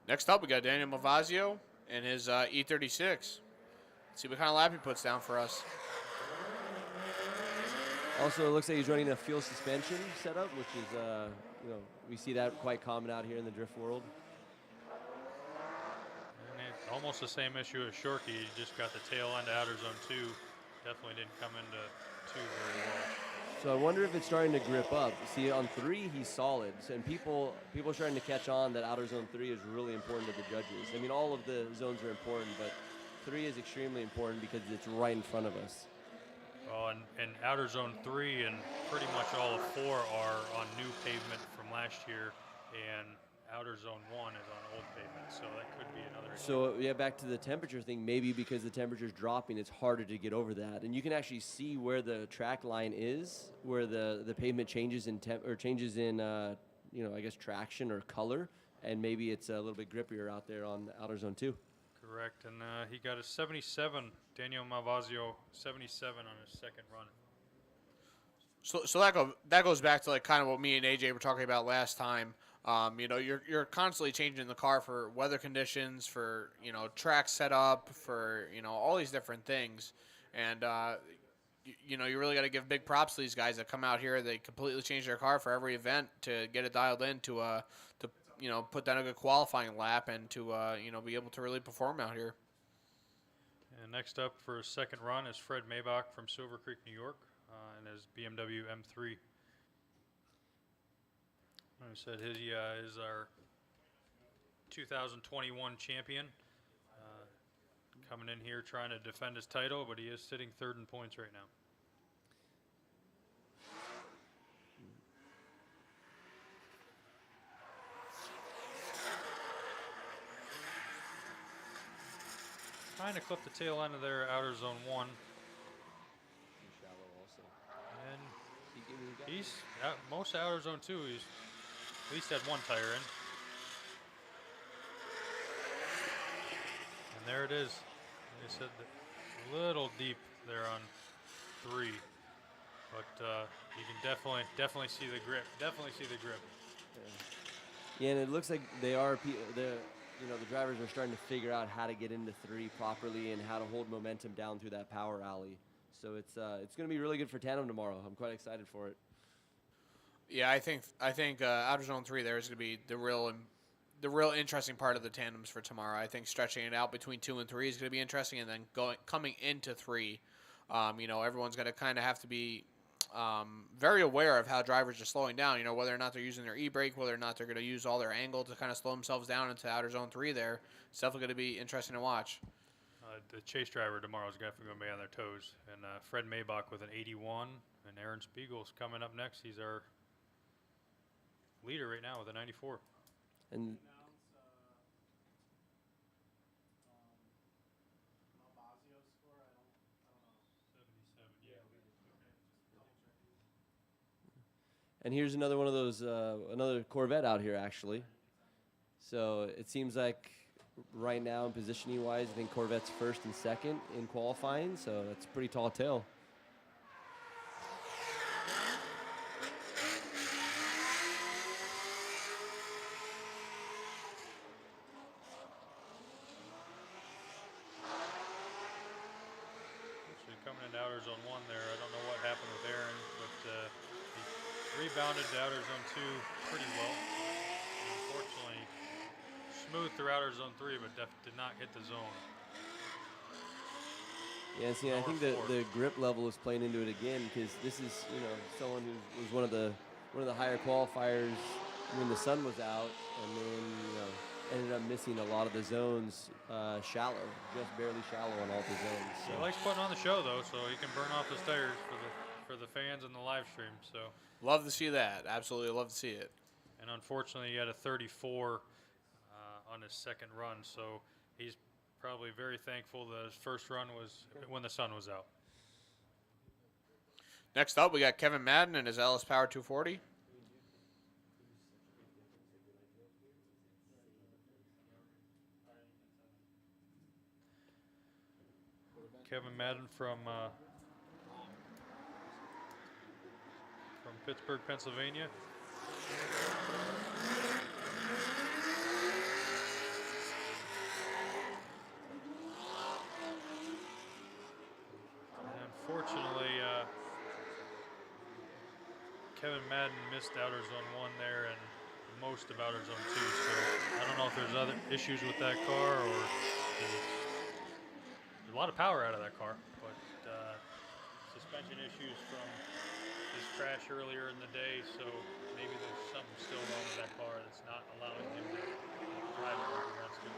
Next up, we got Daniel Mavazio and his E36. Let's see what kind of lap he puts down for us. Also, it looks like he's running a fuel suspension setup, which is, we see that quite common out here in the drift world. And it's almost the same issue as Shorkey. He just got the tail end of outer zone 2. Definitely didn't come into 2 very well. So I wonder if it's starting to grip up. See, on 3, he's solid. And people are starting to catch on that outer zone 3 is really important to the judges. I mean, all of the zones are important, but 3 is extremely important because it's right in front of us. Well, and outer zone 3 and pretty much all of 4 are on new pavement from last year, and outer zone 1 is on old pavement, so that could be another issue. So, yeah, back to the temperature thing, maybe because the temperature's dropping, it's harder to get over that. And you can actually see where the track line is, where the pavement changes in I guess traction or color, and maybe it's a little bit grippier out there on outer zone 2. Correct, and he got a 77, Daniel Malvazio, 77 on his second run. So that goes back to like kind of what me and AJ were talking about last time. You're constantly changing the car for weather conditions, for track setup, for all these different things, and you really got to give big props to these guys that come out here. They completely change their car for every event to get it dialed in to put down a good qualifying lap and to be able to really perform out here. And next up for his second run is Fred Maybach from Silver Creek, New York, and his BMW M3. Like I said, he is our 2021 champion. Coming in here trying to defend his title, but he is sitting third in points right now. Trying to clip the tail end of their outer zone 1. And he's most outer zone 2. He's at least had one tire in. And there it is. They said that a little deep there on 3, but you can definitely see the grip. Definitely see the grip. Yeah, and it looks like the drivers are starting to figure out how to get into 3 properly and how to hold momentum down through that power alley. So it's going to be really good for tandem tomorrow. I'm quite excited for it. Yeah, I think outer zone 3 there is going to be the real interesting part of the tandems for tomorrow. I think stretching it out between 2 and 3 is going to be interesting, and then coming into 3, everyone's going to kind of have to be very aware of how drivers are slowing down. Whether or not they're using their e-brake, whether or not they're going to use all their angle to kind of slow themselves down into outer zone 3 there. It's definitely going to be interesting to watch. The chase driver tomorrow is definitely going to be on their toes. And Fred Maybach with an 81, and Aaron Spiegel's coming up next. He's our leader right now with a 94. And And here's another one of those, another Corvette out here, actually. So it seems like right now, in positioning-wise, I think Corvette's first and second in qualifying, so that's a pretty tall tail. Actually coming into outer zone 1 there, I don't know what happened with Aaron, but he rebounded to outer zone 2 pretty well. Unfortunately, smooth through outer zone 3, but did not hit the zone. Yeah, see, I think the grip level is playing into it again, because this is, someone who was one of the higher qualifiers when the sun was out, and then ended up missing a lot of the zones shallow, just barely shallow on all the zones. So. He likes putting on the show though, so he can burn off his tires for the fans and the live stream. So love to see that. Absolutely love to see it. And unfortunately, he had a 34 on his second run, so he's probably very thankful that his first run was when the sun was out. Next up, we got Kevin Madden and his Ellis Power 240. Kevin Madden from Pittsburgh, Pennsylvania. And unfortunately, Kevin Madden missed outer zone 1 there and most of outer zone 2. So I don't know if there's other issues with that car or there's a lot of power out of that car, but suspension issues from his crash earlier in the day, so maybe there's something still wrong with that car that's not allowing him to drive it like he wants to.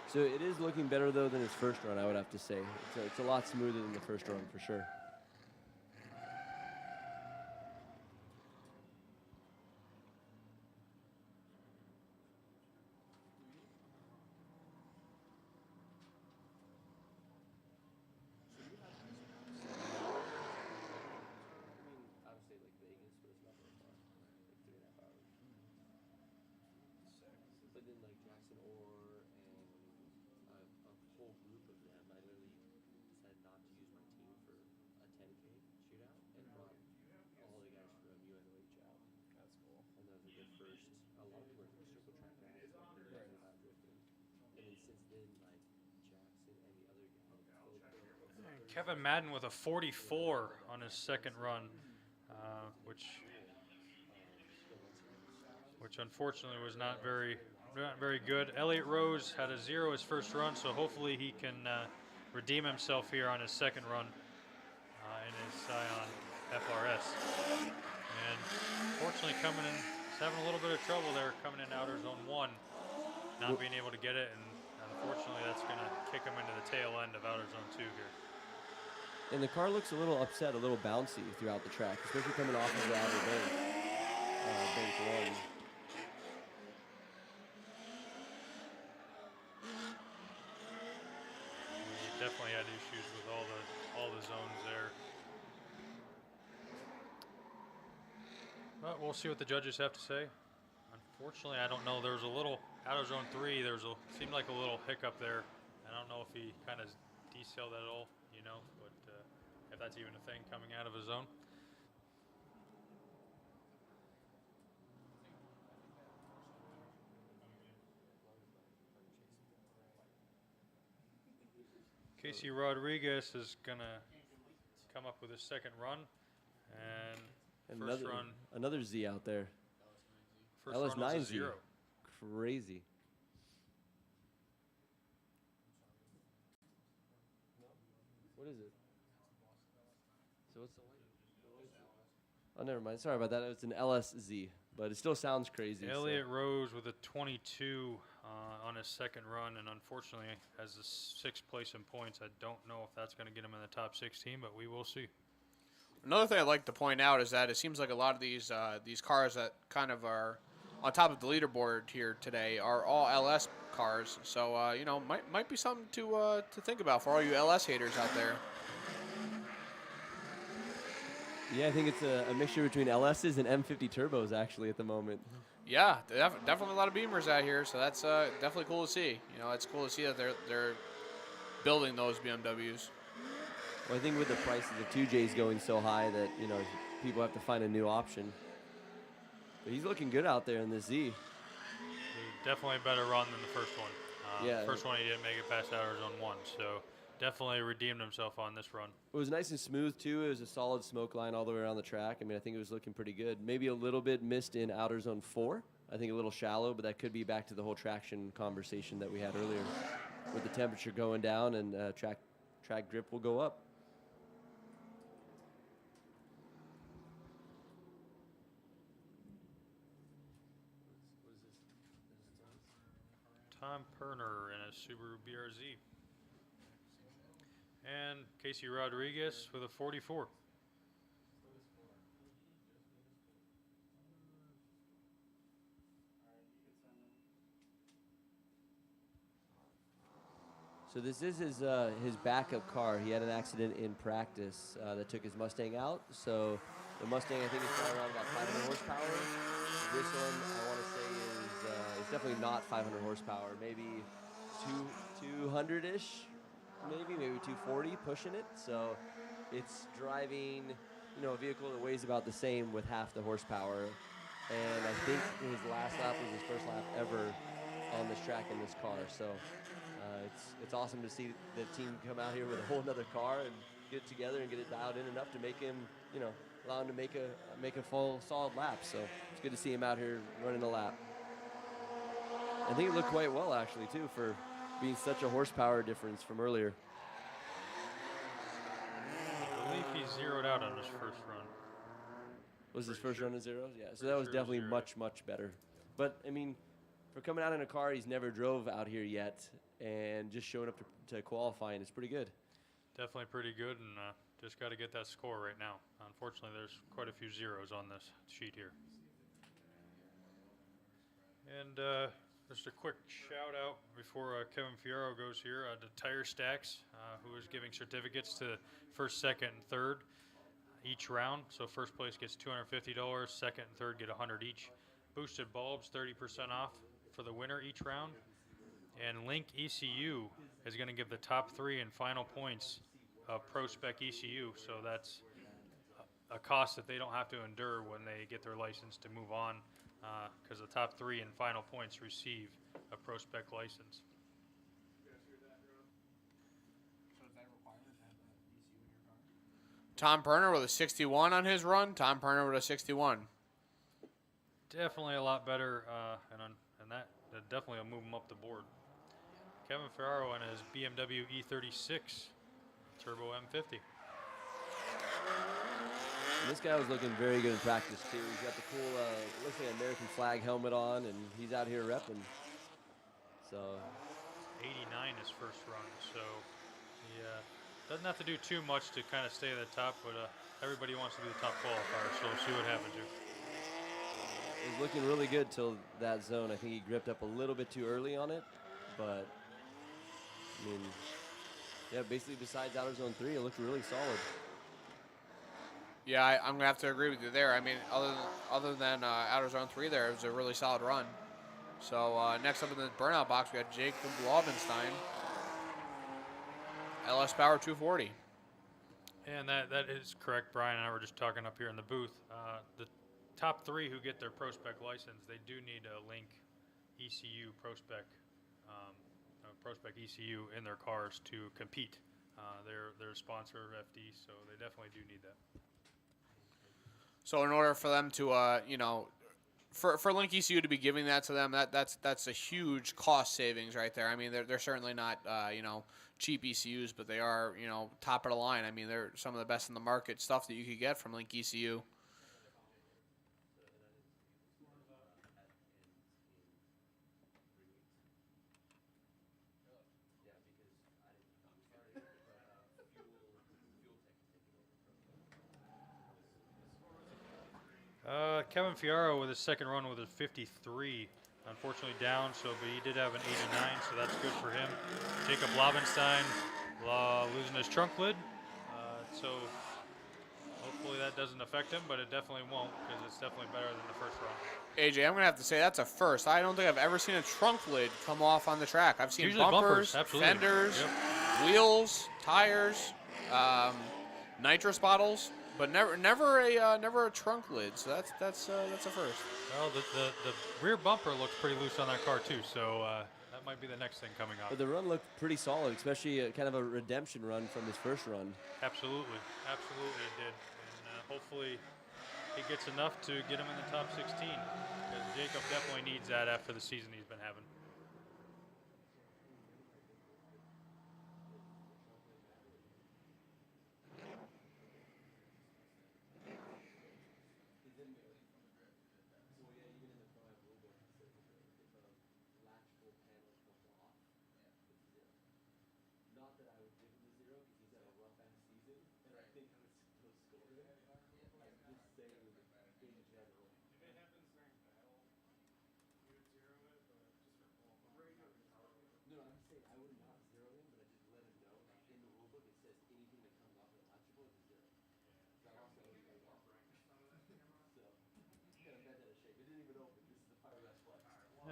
So it is looking better, though, than his first run, I would have to say. It's a lot smoother than the first run, for sure. Kevin Madden with a 44 on his second run, which unfortunately was not very good. Elliott Rose had a 0 his first run, so hopefully he can redeem himself here on his second run in his Scion FRS. And fortunately coming in, he's having a little bit of trouble there coming in outer zone 1, not being able to get it, and unfortunately that's going to kick him into the tail end of outer zone 2 here. And the car looks a little upset, a little bouncy throughout the track, especially coming off of the outer bank, bank 1. He definitely had issues with all the zones there. But we'll see what the judges have to say. Unfortunately, I don't know. There was a little outer zone 3. Seemed like a little hiccup there. I don't know if he kind of decelled that at all, but if that's even a thing coming out of a zone. Casey Rodriguez is gonna come up with his second run, and first run another Z out there. First run was a LS9Z. 0. Crazy. What is it? So what's the light? Oh, never mind. Sorry about that. It's an LSZ, but it still sounds crazy. Elliott Rose with a 22 on his second run, and unfortunately has the 6th place in points. I don't know if that's going to get him in the top 16, but we will see. Another thing I'd like to point out is that it seems like a lot of these cars that kind of are on top of the leaderboard here today are all LS cars. So might be something to think about for all you LS haters out there. Yeah, I think it's a mixture between LSs and M50 turbos actually at the moment. Yeah, definitely a lot of Beamers out here, so that's definitely cool to see. It's cool to see that they're building those BMWs. Well, I think with the prices of 2Js going so high that people have to find a new option. But he's looking good out there in the Z. He definitely a better run than the first one. Yeah. First one he didn't make it past outer zone 1, so definitely redeemed himself on this run. It was nice and smooth too. It was a solid smoke line all the way around the track. I mean, I think it was looking pretty good. Maybe a little bit missed in outer zone 4. I think a little shallow, but that could be back to the whole traction conversation that we had earlier. With the temperature going down and track grip will go up. Tom Perner in a Subaru BRZ. And Casey Rodriguez with a 44. So this is his backup car. He had an accident in practice that took his Mustang out. So the Mustang, I think, is probably around about 500 horsepower. This one, I want to say, is definitely not 500 horsepower. Maybe 200-ish, maybe 240, pushing it. So it's driving, a vehicle that weighs about the same with half the horsepower. And I think his last lap was his first lap ever on this track in this car. So it's awesome to see the team come out here with a whole nother car and get it together and get it dialed in enough to make him, allow him to make a full solid lap. So it's good to see him out here running a lap. I think it looked quite well actually too for being such a horsepower difference from earlier. I believe he zeroed out on his first run. Was his Pretty first sure. run a zeros? Yeah, so that was sure definitely zeroed. much better. But I mean, for coming out in a car he's never drove out here yet and just showing up to qualifying, it's pretty good. Definitely pretty good, and just got to get that score right now. Unfortunately, there's quite a few zeros on this sheet here. And just a quick shout out before Kevin Fierro goes here to Tire Stacks, who is giving certificates to first, second, and third each round. So first place gets $250, second and third get $100 each. Boosted bulbs, 30% off for the winner each round. And Link ECU is going to give the top 3 and final points of Pro Spec ECU. So that's a cost that they don't have to endure when they get their license to move on, because the top 3 and final points receive a Pro Spec license. So is that a requirement to have an ECU Tom Perner with a 61 on his run. Tom Perner with a 61. Definitely a lot better, and that definitely will move him up the board. Kevin Ferraro and his BMW E36 Turbo M50. And this guy was looking very good in practice too. He's got the cool, looks like an American flag helmet on, and he's out here repping. So 89 his first run, so he doesn't have to do too much to kind of stay at the top, but everybody wants to be the top qualifier, so we'll see what happens here. it was looking really good till that zone. I think he gripped up a little bit too early on it, but I mean, yeah, basically besides outer zone 3, it looked really solid. Yeah, I'm gonna have to agree with you there. I mean, other than outer zone 3, there it was a really solid run. So next up in the burnout box, we got Jacob Laubenstein, LS Power 240. And that is correct. Brian and I were just talking up here in the booth. The top 3 who get their ProSpec license, they do need a Link ECU ProSpec ECU in their cars to compete. They're a sponsor of FD, so they definitely do need that. So in order for them to, for Link ECU to be giving that to them, that's a huge cost savings right there. I mean, they're certainly not, cheap ECUs, but they are, top of the line. I mean, they're some of the best in the market stuff that you could get from Link ECU. Kevin Fiaro with his second run with a 53. Unfortunately down, but he did have an 89, so that's good for him. Jacob Laubenstein losing his trunk lid, so hopefully that doesn't affect him, but it definitely won't, because it's definitely better than the first run. AJ, I'm going to have to say that's a first. I don't think I've ever seen a trunk lid come off on the track. I've seen Usually bumpers, absolutely. Fenders, Yep. wheels, tires, nitrous bottles, but never a trunk lid. So that's a first. Well, the rear bumper looks pretty loose on that car too, so that might be the next thing coming up. But the run looked pretty solid, especially kind of a redemption run from his first run. Absolutely it did, and hopefully he gets enough to get him in the top 16, because Jacob definitely needs that after the season he's been having.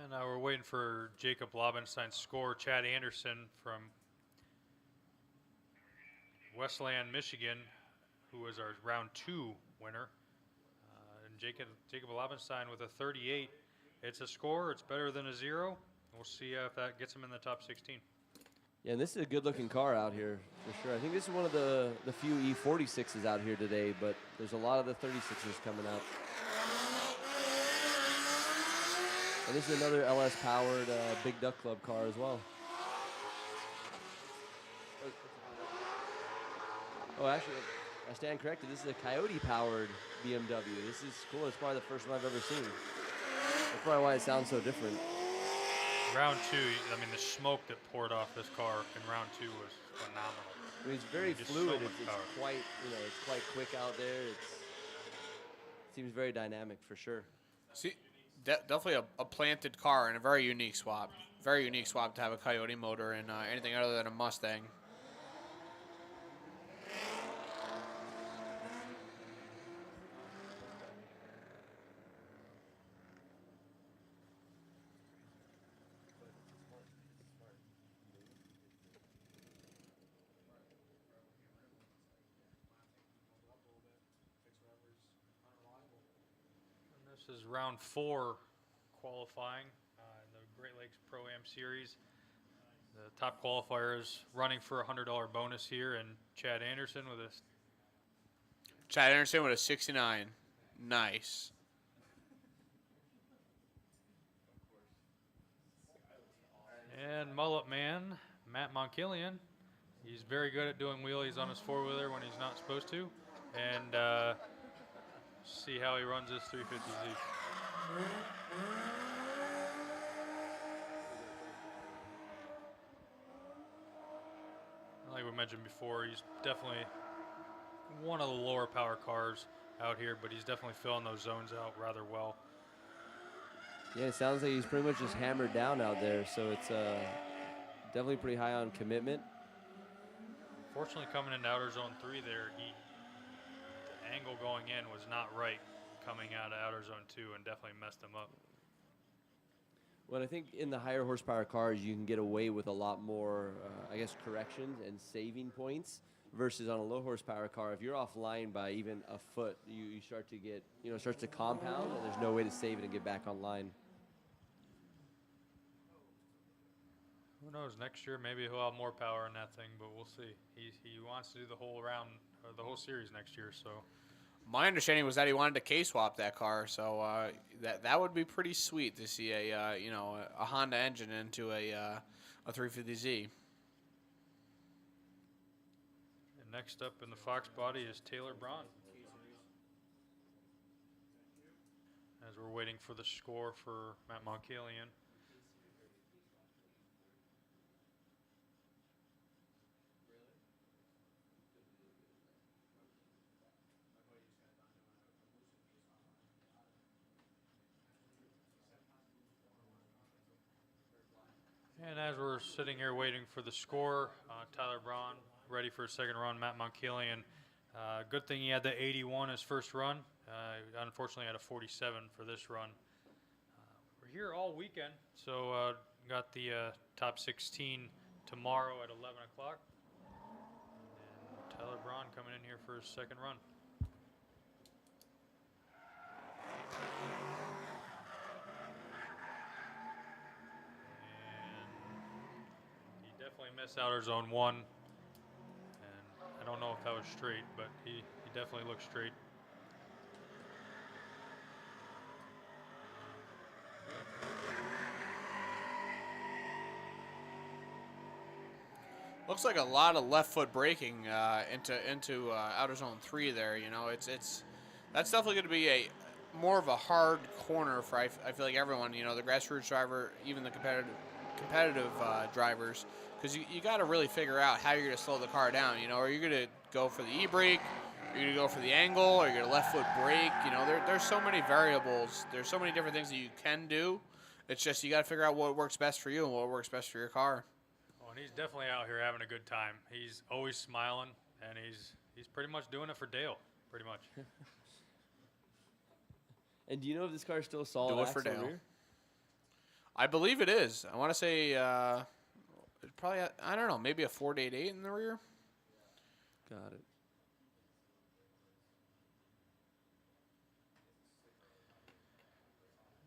And now we're waiting for Jacob Laubenstein's score. Chad Anderson from Westland, Michigan, who was our round 2 winner. And Jacob Laubenstein with a 38. It's a score. It's better than a 0. We'll see if that gets him in the top 16. Yeah, and this is a good-looking car out here, for sure. I think this is one of the few E46s out here today, but there's a lot of the 36s coming out. And this is another LS-powered Big Duck Club car as well. Oh, actually, I stand corrected. This is a Coyote-powered BMW. This is cool. It's probably the first one I've ever seen. That's probably why it sounds so different. Round 2, I mean, the smoke that poured off this car in round 2 was phenomenal. I mean, it's very Just fluid. so much It's power. quite, it's quite quick out there. It seems very dynamic for sure. See, definitely a planted car and a very unique swap. Very unique swap to have a Coyote motor in anything other than a Mustang. This is round 4 qualifying in the Great Lakes ProAm Series. The top qualifier is running for a $100 bonus here, and Chad Anderson with a Chad Anderson with a 69. Nice. And mullet man, Matt Monkillian. He's very good at doing wheelies on his four-wheeler when he's not supposed to. And see how he runs this 350Z. Like we mentioned before, he's definitely one of the lower power cars out here, but he's definitely filling those zones out rather well. Yeah, it sounds like he's pretty much just hammered down out there, so it's definitely pretty high on commitment. Fortunately, coming into outer zone 3 there, the angle going in was not right coming out of outer zone 2 and definitely messed him up. Well, I think in the higher horsepower cars, you can get away with a lot more, I guess, corrections and saving points versus on a low horsepower car. If you're offline by even a foot, you start to get, it starts to compound, and there's no way to save it and get back online. Who knows? Next year, maybe he'll have more power in that thing, but we'll see. He wants to do the whole round, or the whole series next year, so. My understanding was that he wanted to K-swap that car, so that would be pretty sweet to see a Honda engine into a 350Z. And next up in the Fox body is Taylor Braun. As we're waiting for the score for Matt Monkillian. And as we're sitting here waiting for the score, Tyler Braun ready for a second run. Matt Monkillian, good thing he had the 81 his first run. Unfortunately, had a 47 for this run. We're here all weekend, so got the top 16 tomorrow at 11 o'clock. And Tyler Braun coming in here for his second run. Definitely missed outer zone 1, and I don't know if that was straight, but he definitely looked straight. Looks like a lot of left foot braking into outer zone 3 there. That's definitely going to be more of a hard corner for I feel like everyone. The grassroots driver, even the competitive drivers. Because you got to really figure out how you're going to slow the car down. Are you going to go for the e-brake? Are you going to go for the angle? Are you going to left foot brake? There's so many variables. There's so many different things that you can do. It's just you got to figure out what works best for you and what works best for your car. Oh, and he's definitely out here having a good time. He's always smiling, and he's pretty much doing it for Dale, pretty much. And do you know if this car is still solid Do it for axle Dale. rear? I believe it is. I want to say probably, I don't know, maybe a 488 in the rear. Got it.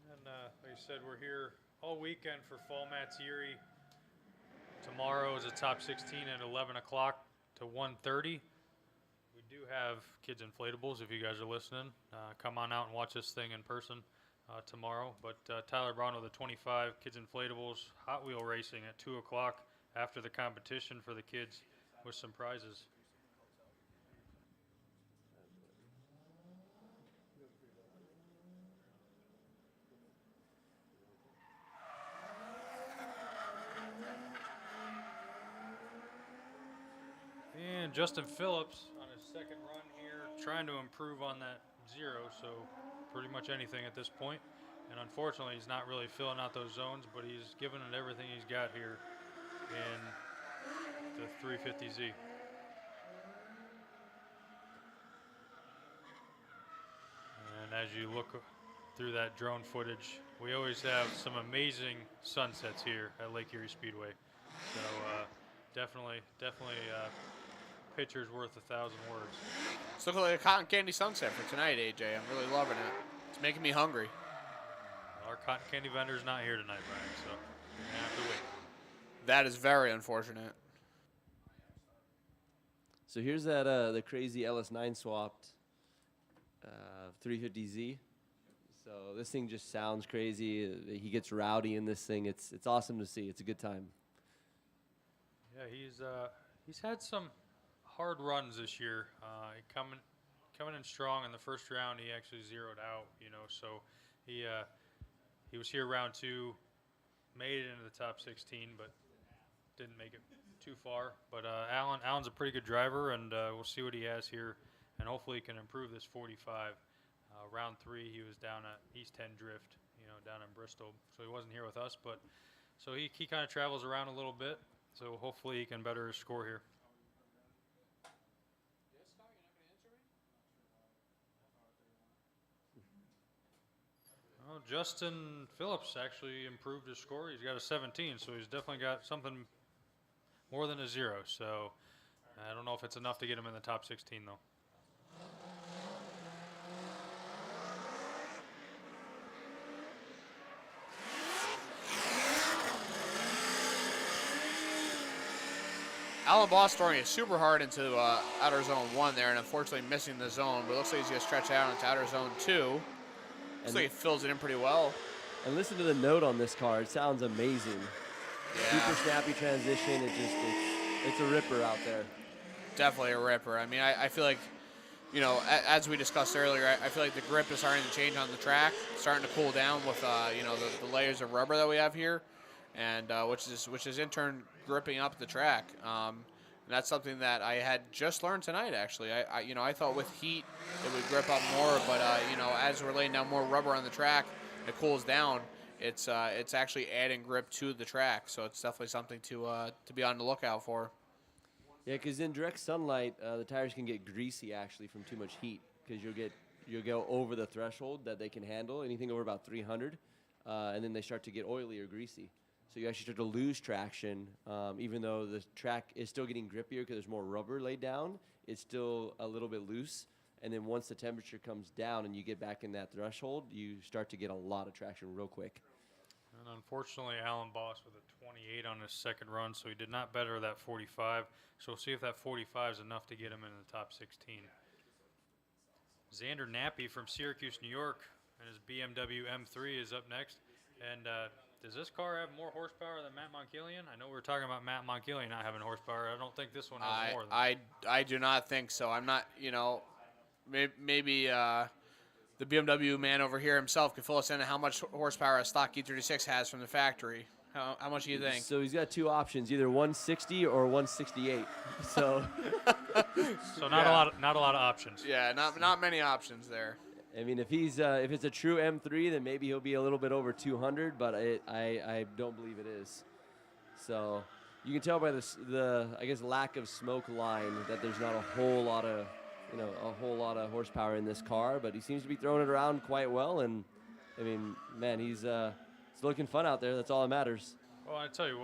And like I said, we're here all weekend for Fall Mats Erie. Tomorrow is a top 16 at 11 o'clock to 1:30. We do have kids inflatables if you guys are listening. Come on out and watch this thing in person tomorrow. But Tyler Braun with the 25 kids inflatables, Hot Wheel racing at 2 o'clock after the competition for the kids with some prizes. And Justin Phillips on his second run here, trying to improve on that 0, so pretty much anything at this point. And unfortunately, he's not really filling out those zones, but he's giving it everything he's got here in the 350Z. And as you look through that drone footage, we always have some amazing sunsets here at Lake Erie Speedway. So definitely picture's worth 1,000 words. It's looking like a cotton candy sunset for tonight, AJ. I'm really loving it. It's making me hungry. Our cotton candy vendor's not here tonight, Brian, so you're gonna have to wait. That is very unfortunate. So here's that the crazy LS9 swapped 350Z. So this thing just sounds crazy. He gets rowdy in this thing. It's awesome to see. It's a good time. Yeah, he's had some hard runs this year. Coming in strong in the first round, he actually zeroed out. So he was here round 2, made it into the top 16, but didn't make it too far. But Alan's a pretty good driver, and we'll see what he has here, and hopefully he can improve this 45. Round 3, he was down at East 10 Drift, down in Bristol, so he wasn't here with us. But so he kind of travels around a little bit, so hopefully he can better his score here. Well, Justin Phillips actually improved his score. He's got a 17, so he's definitely got something more than a 0. So I don't know if it's enough to get him in the top 16, though. Alan Boss throwing it super hard into outer zone 1 there, and unfortunately missing the zone. But it looks like he's going to stretch out into outer zone 2. Looks like he fills it in pretty well. And listen to the note on this car. It sounds amazing. Yeah. Super snappy transition. It's a ripper out there. Definitely a ripper. I mean, I feel like, as we discussed earlier, I feel like the grip is starting to change on the track, starting to cool down with, the layers of rubber that we have here, and which is in turn gripping up the track. And that's something that I had just learned tonight, actually. I thought with heat it would grip up more, but as we're laying down more rubber on the track, it cools down. It's actually adding grip to the track, so it's definitely something to be on the lookout for. Yeah, because in direct sunlight, the tires can get greasy actually from too much heat, because you'll go over the threshold that they can handle, anything over about 300, and then they start to get oily or greasy. So you actually start to lose traction, even though the track is still getting grippier because there's more rubber laid down. It's still a little bit loose, and then once the temperature comes down and you get back in that threshold, you start to get a lot of traction real quick. And unfortunately, Alan Boss with a 28 on his second run, so he did not better that 45. So we'll see if that 45 is enough to get him in the top 16. Xander Nappy from Syracuse, New York, and his BMW M3 is up next. And does this car have more horsepower than Matt Monkillion? I know we were talking about Matt Monkillion not having horsepower. I don't think this one has more than I do not think so. I'm not, maybe the BMW man over here himself could fill us in on how much horsepower a stock E36 has from the factory. How much do you think? So he's got two options, either 160 or 168. So not a lot of options. Yeah, not many options there. I mean, if it's a true M3, then maybe he'll be a little bit over 200, but I don't believe it is. So you can tell by the I guess lack of smoke line that there's not a whole lot of horsepower in this car, but he seems to be throwing it around quite well. And I mean, man, it's looking fun out there. That's all that matters. Well, I tell you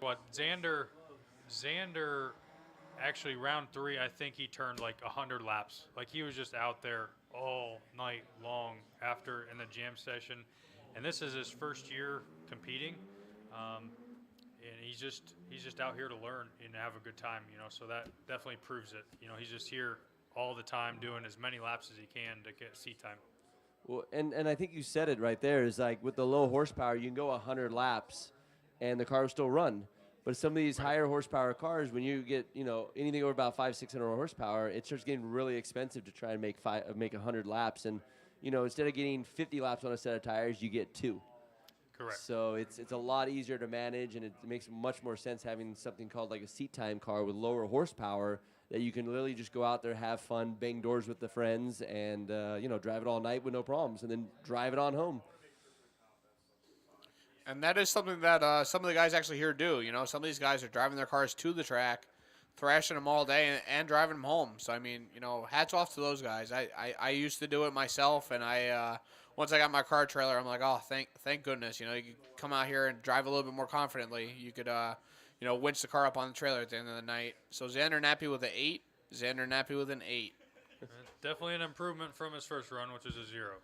what, Xander, actually round 3, I think he turned like 100 laps. Like he was just out there all night long after in the jam session, and this is his first year competing, and he's just out here to learn and have a good time, So that definitely proves it. He's just here all the time doing as many laps as he can to get seat time. Well, and I think you said it right there. Is like with the low horsepower, you can go 100 laps, and the car will still run. But some of these higher horsepower cars, when you get anything over about 500-600 horsepower, it starts getting really expensive to try and make 100 laps. And instead of getting 50 laps on a set of tires, you get 2. Correct. So it's a lot easier to manage, and it makes much more sense having something called like a seat time car with lower horsepower that you can literally just go out there, have fun, bang doors with the friends, and drive it all night with no problems, and then drive it on home. And that is something that some of the guys actually here do. Some of these guys are driving their cars to the track, thrashing them all day, and driving them home. So, I mean, hats off to those guys. I used to do it myself, and once I got my car trailer, I'm like, oh, thank goodness. You could come out here and drive a little bit more confidently. You could, winch the car up on the trailer at the end of the night. So Xander Nappy with an 8. Xander Nappy with an 8. Definitely an improvement from his first run, which is a 0.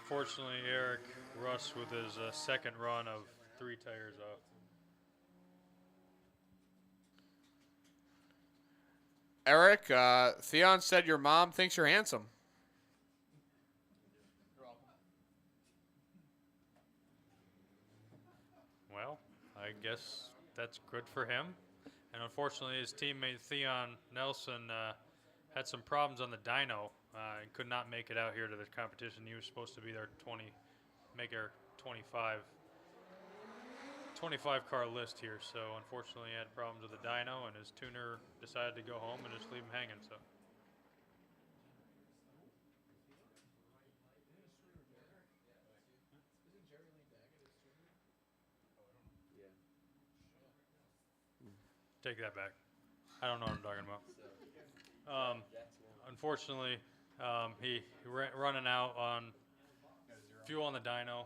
Unfortunately, Eric Russ with his second run of 3 tires off. Eric, Theon said your mom thinks you're handsome. Well, I guess that's good for him. And unfortunately, his teammate Theon Nelson had some problems on the dyno and could not make it out here to the competition. He was supposed to be there 20, make our 25 car list here. So unfortunately, he had problems with the dyno, and his tuner decided to go home and just leave him hanging. So. Take that back. I don't know what I'm talking about. Unfortunately, he running out on fuel on the dyno,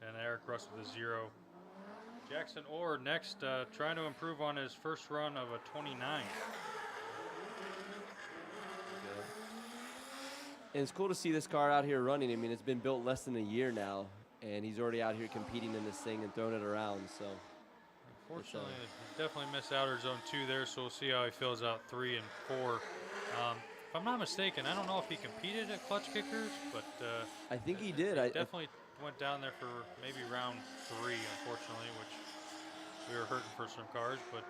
and Eric Russ with a 0. Jackson Orr next, trying to improve on his first run of a 29. And it's cool to see this car out here running. I mean, it's been built less than a year now, and he's already out here competing in this thing and throwing it around. So, unfortunately, he definitely missed outer zone 2 there, so we'll see how he fills out 3 and 4. If I'm not mistaken, I don't know if he competed at clutch kickers, but I think he did. He definitely went down there for maybe round 3, unfortunately, which we were hurting for some cars, but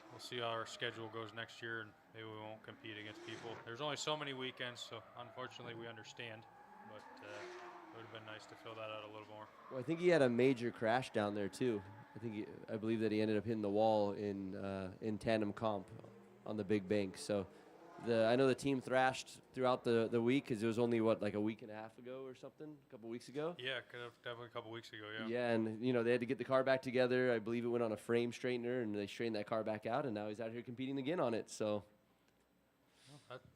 we'll see how our schedule goes next year, and maybe we won't compete against people. There's only so many weekends, so unfortunately we understand, but it would have been nice to fill that out a little more. Well, I think he had a major crash down there too. I believe that he ended up hitting the wall in tandem comp on the big bank. So I know the team thrashed throughout the week because it was only like a week and a half ago or something, a couple weeks ago. Yeah, definitely a couple weeks ago. Yeah. Yeah, and they had to get the car back together. I believe it went on a frame straightener, and they straightened that car back out, and now he's out here competing again on it. So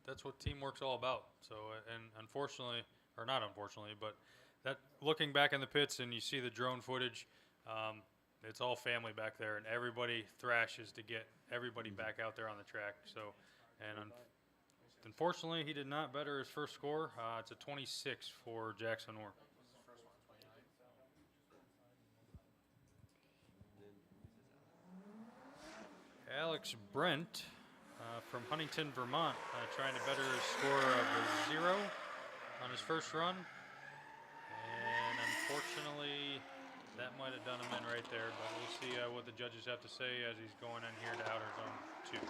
that's what teamwork's all about. So, and unfortunately, or not unfortunately, but that looking back in the pits and you see the drone footage, it's all family back there, and everybody thrashes to get everybody back out there on the track. So, and unfortunately, he did not better his first score. It's a 26 for Jackson Orr. Alex Brent from Huntington, Vermont, trying to better his score of a 0 on his first run. And unfortunately, that might have done him in right there, but we'll see what the judges have to say as he's going in here to outer zone 2.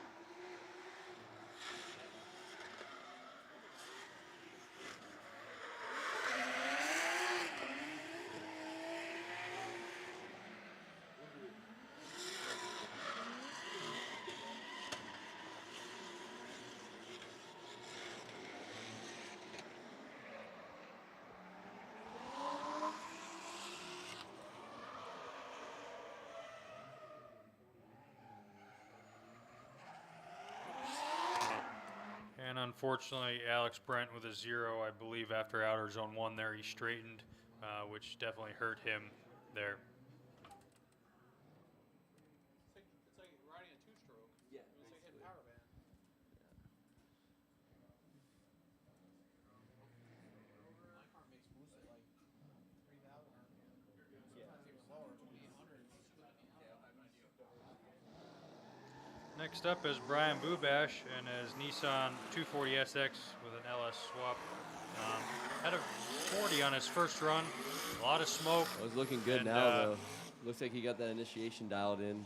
And unfortunately, Alex Brent with a 0, I believe, after outer zone 1 there, he straightened, which definitely hurt him there. It's like riding a 2-stroke. Yeah. It's like hitting power band. My car makes moves at like 3,000 RPM. Sometimes even lower, 2,800. Next up is Brian Bubash and his Nissan 240SX with an LS swap. Had a 40 on his first run, a lot of smoke. it was looking good now, though. Looks like he got that initiation dialed in.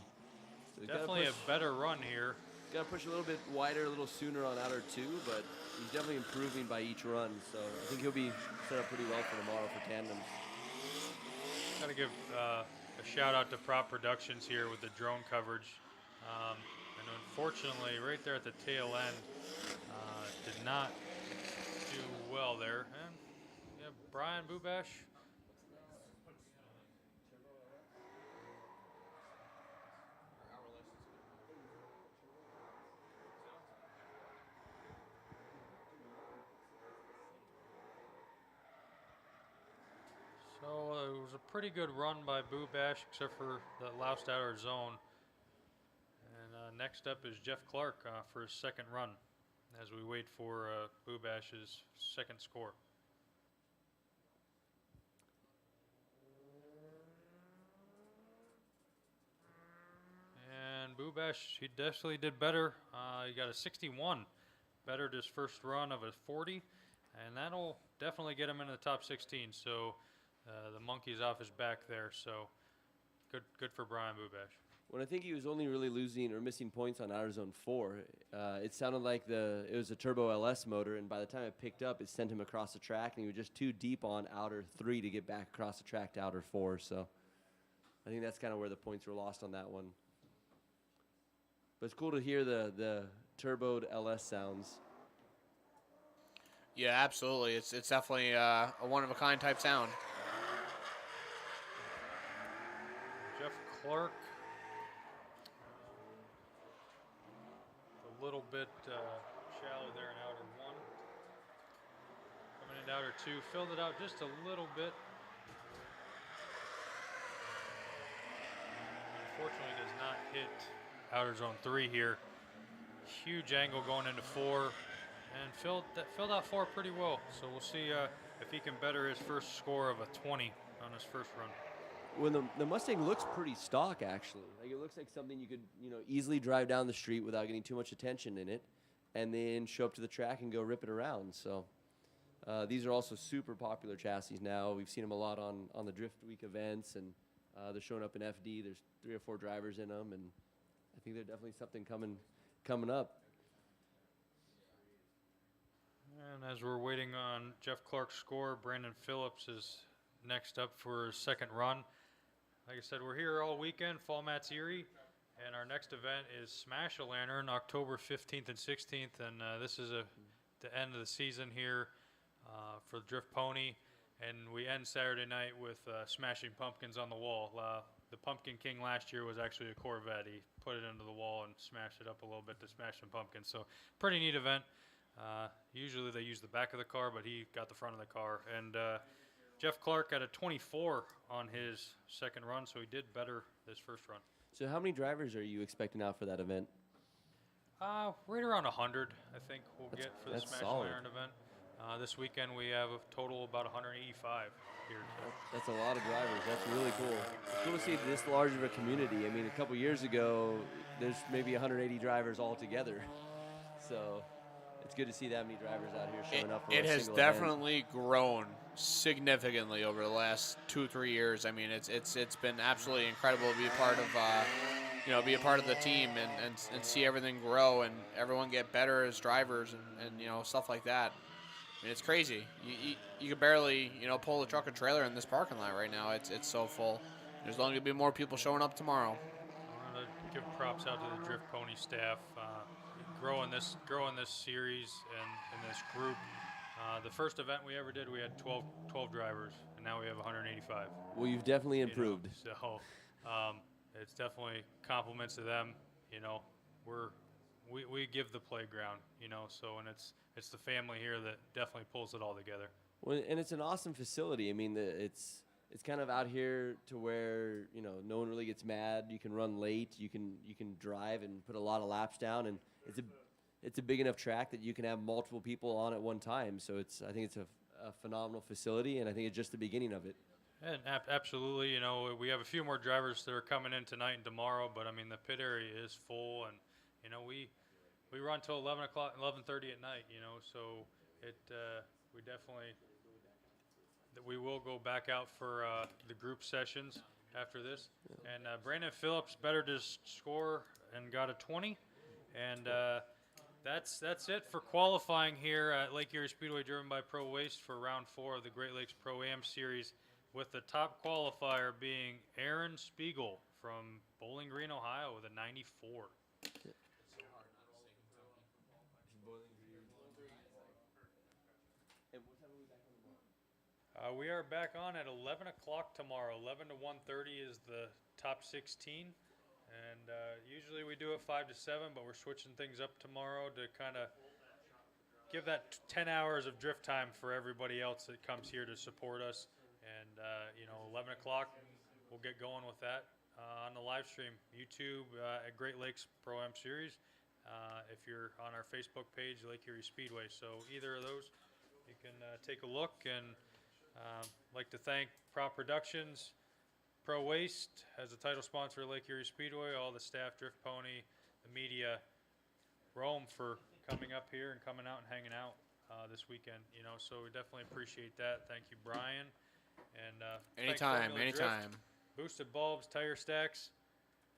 So Definitely a better run here. Got to push a little bit wider, a little sooner on outer 2, but he's definitely improving by each run. So I think he'll be set up pretty well for tomorrow for tandems. Got to give a shout out to Prop Productions here with the drone coverage. And unfortunately, right there at the tail end, did not do well there. And yeah, Brian Bubash. So it was a pretty good run by Bubash, except for that loused outer zone. And next up is Jeff Clark for his second run, as we wait for Bubash's second score. Brian Bubash, he definitely did better. He got a 61, bettered his first run of a 40, and that'll definitely get him into the top 16. So the monkey's off his back there. So good for Brian Bubash. When I think he was only really losing or missing points on Outer Zone 4, it sounded like it was a turbo LS motor, and by the time it picked up, it sent him across the track, and he was just too deep on Outer 3 to get back across the track to Outer 4. So I think that's kind of where the points were lost on that one. But it's cool to hear the turboed LS sounds. Yeah, absolutely. It's definitely a one-of-a-kind type sound. Jeff Clark, a little bit shallow there in outer 1. Coming into outer 2, filled it out just a little bit. Unfortunately, does not hit outer zone 3 here. Huge angle going into 4, and filled out 4 pretty well. So we'll see if he can better his first score of a 20 on his first run. When the Mustang looks pretty stock, actually. Like, it looks like something you could, easily drive down the street without getting too much attention in it, and then show up to the track and go rip it around. So these are also super popular chassis now. We've seen them a lot on the Drift Week events, and they're showing up in FD. There's 3 or 4 drivers in them, and I think they're definitely something coming up. And as we're waiting on Jeff Clark's score, Brandon Phillips is next up for his second run. Like I said, we're here all weekend, Fall Mats Erie, and our next event is Smash a Lantern, October 15th and 16th, and this is the end of the season here for the Drift Pony, and we end Saturday night with smashing pumpkins on the wall. The Pumpkin King last year was actually a Corvette. He put it into the wall and smashed it up a little bit to smash some pumpkins. So pretty neat event. Usually they use the back of the car, but he got the front of the car. And Jeff Clark got a 24 on his second run, so he did better this first run. So how many drivers are you expecting out for that event? Right around 100, I think we'll get for the Smash solid. Lantern event. This weekend we have a total about 185 here. So. That's a lot of drivers. That's really cool. It's cool to see this large of a community. I mean, a couple years ago, there's maybe 180 drivers all together. So it's good to see that many drivers out here showing up for It a has single definitely grown significantly over the last 2-3 years. I mean, it's been absolutely incredible to be a part of be a part of the team and see everything grow and everyone get better as drivers and stuff like that. I mean, it's crazy. You can barely pull the truck and trailer in this parking lot right now. It's so full. There's only going to be more people showing up tomorrow. I want to give props out to the Drift Pony staff, growing this series and this group. The first event we ever did, we had 12 drivers, and now we have 185. Well, you've definitely improved. So it's definitely compliments to them. We give the playground, so, and it's the family here that definitely pulls it all together. Well, and it's an awesome facility. I mean, it's kind of out here to where no one really gets mad. You can run late. You can drive and put a lot of laps down, and it's a big enough track that you can have multiple people on at one time. So I think it's a phenomenal facility, and I think it's just the beginning of it. And absolutely, we have a few more drivers that are coming in tonight and tomorrow, but I mean the pit area is full, and we run till 11:30 at night. So we will go back out for the group sessions after this. Yeah. And Brandon Phillips bettered his score and got a 20, and that's it for qualifying here at Lake Erie Speedway, driven by Pro Waste for round 4 of the Great Lakes Pro-Am Series, with the top qualifier being Aaron Spiegel from Bowling Green, Ohio, with a 94. Yeah. We are back on at 11 o'clock tomorrow. 11 to 1:30 is the top 16. And usually we do it 5 to 7, but we're switching things up tomorrow to kind of give that 10 hours of drift time for everybody else that comes here to support us. And, 11 o'clock, we'll get going with that on the live stream. YouTube at Great Lakes Pro-Am Series. If you're on our Facebook page, Lake Erie Speedway. So either of those, you can take a look. And like to thank Prop Productions, Pro Waste as a title sponsor of Lake Erie Speedway, all the staff, Drift Pony, the media, Rome for coming up here and coming out and hanging out this weekend. You know, so we definitely appreciate that. Thank you, Brian. And thank Anytime, Formula Drift, anytime. Boosted bulbs, tire stacks,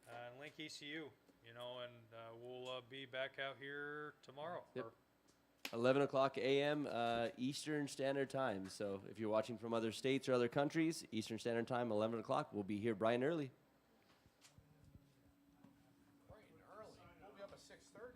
and Link ECU. You know, and we'll be back out here tomorrow. Yep. Or 11 o'clock a.m. Eastern Standard Time. So if you're watching from other states or other countries, Eastern Standard Time, 11 o'clock, we'll be here bright and early. Bright and early. We'll be up at 6:30.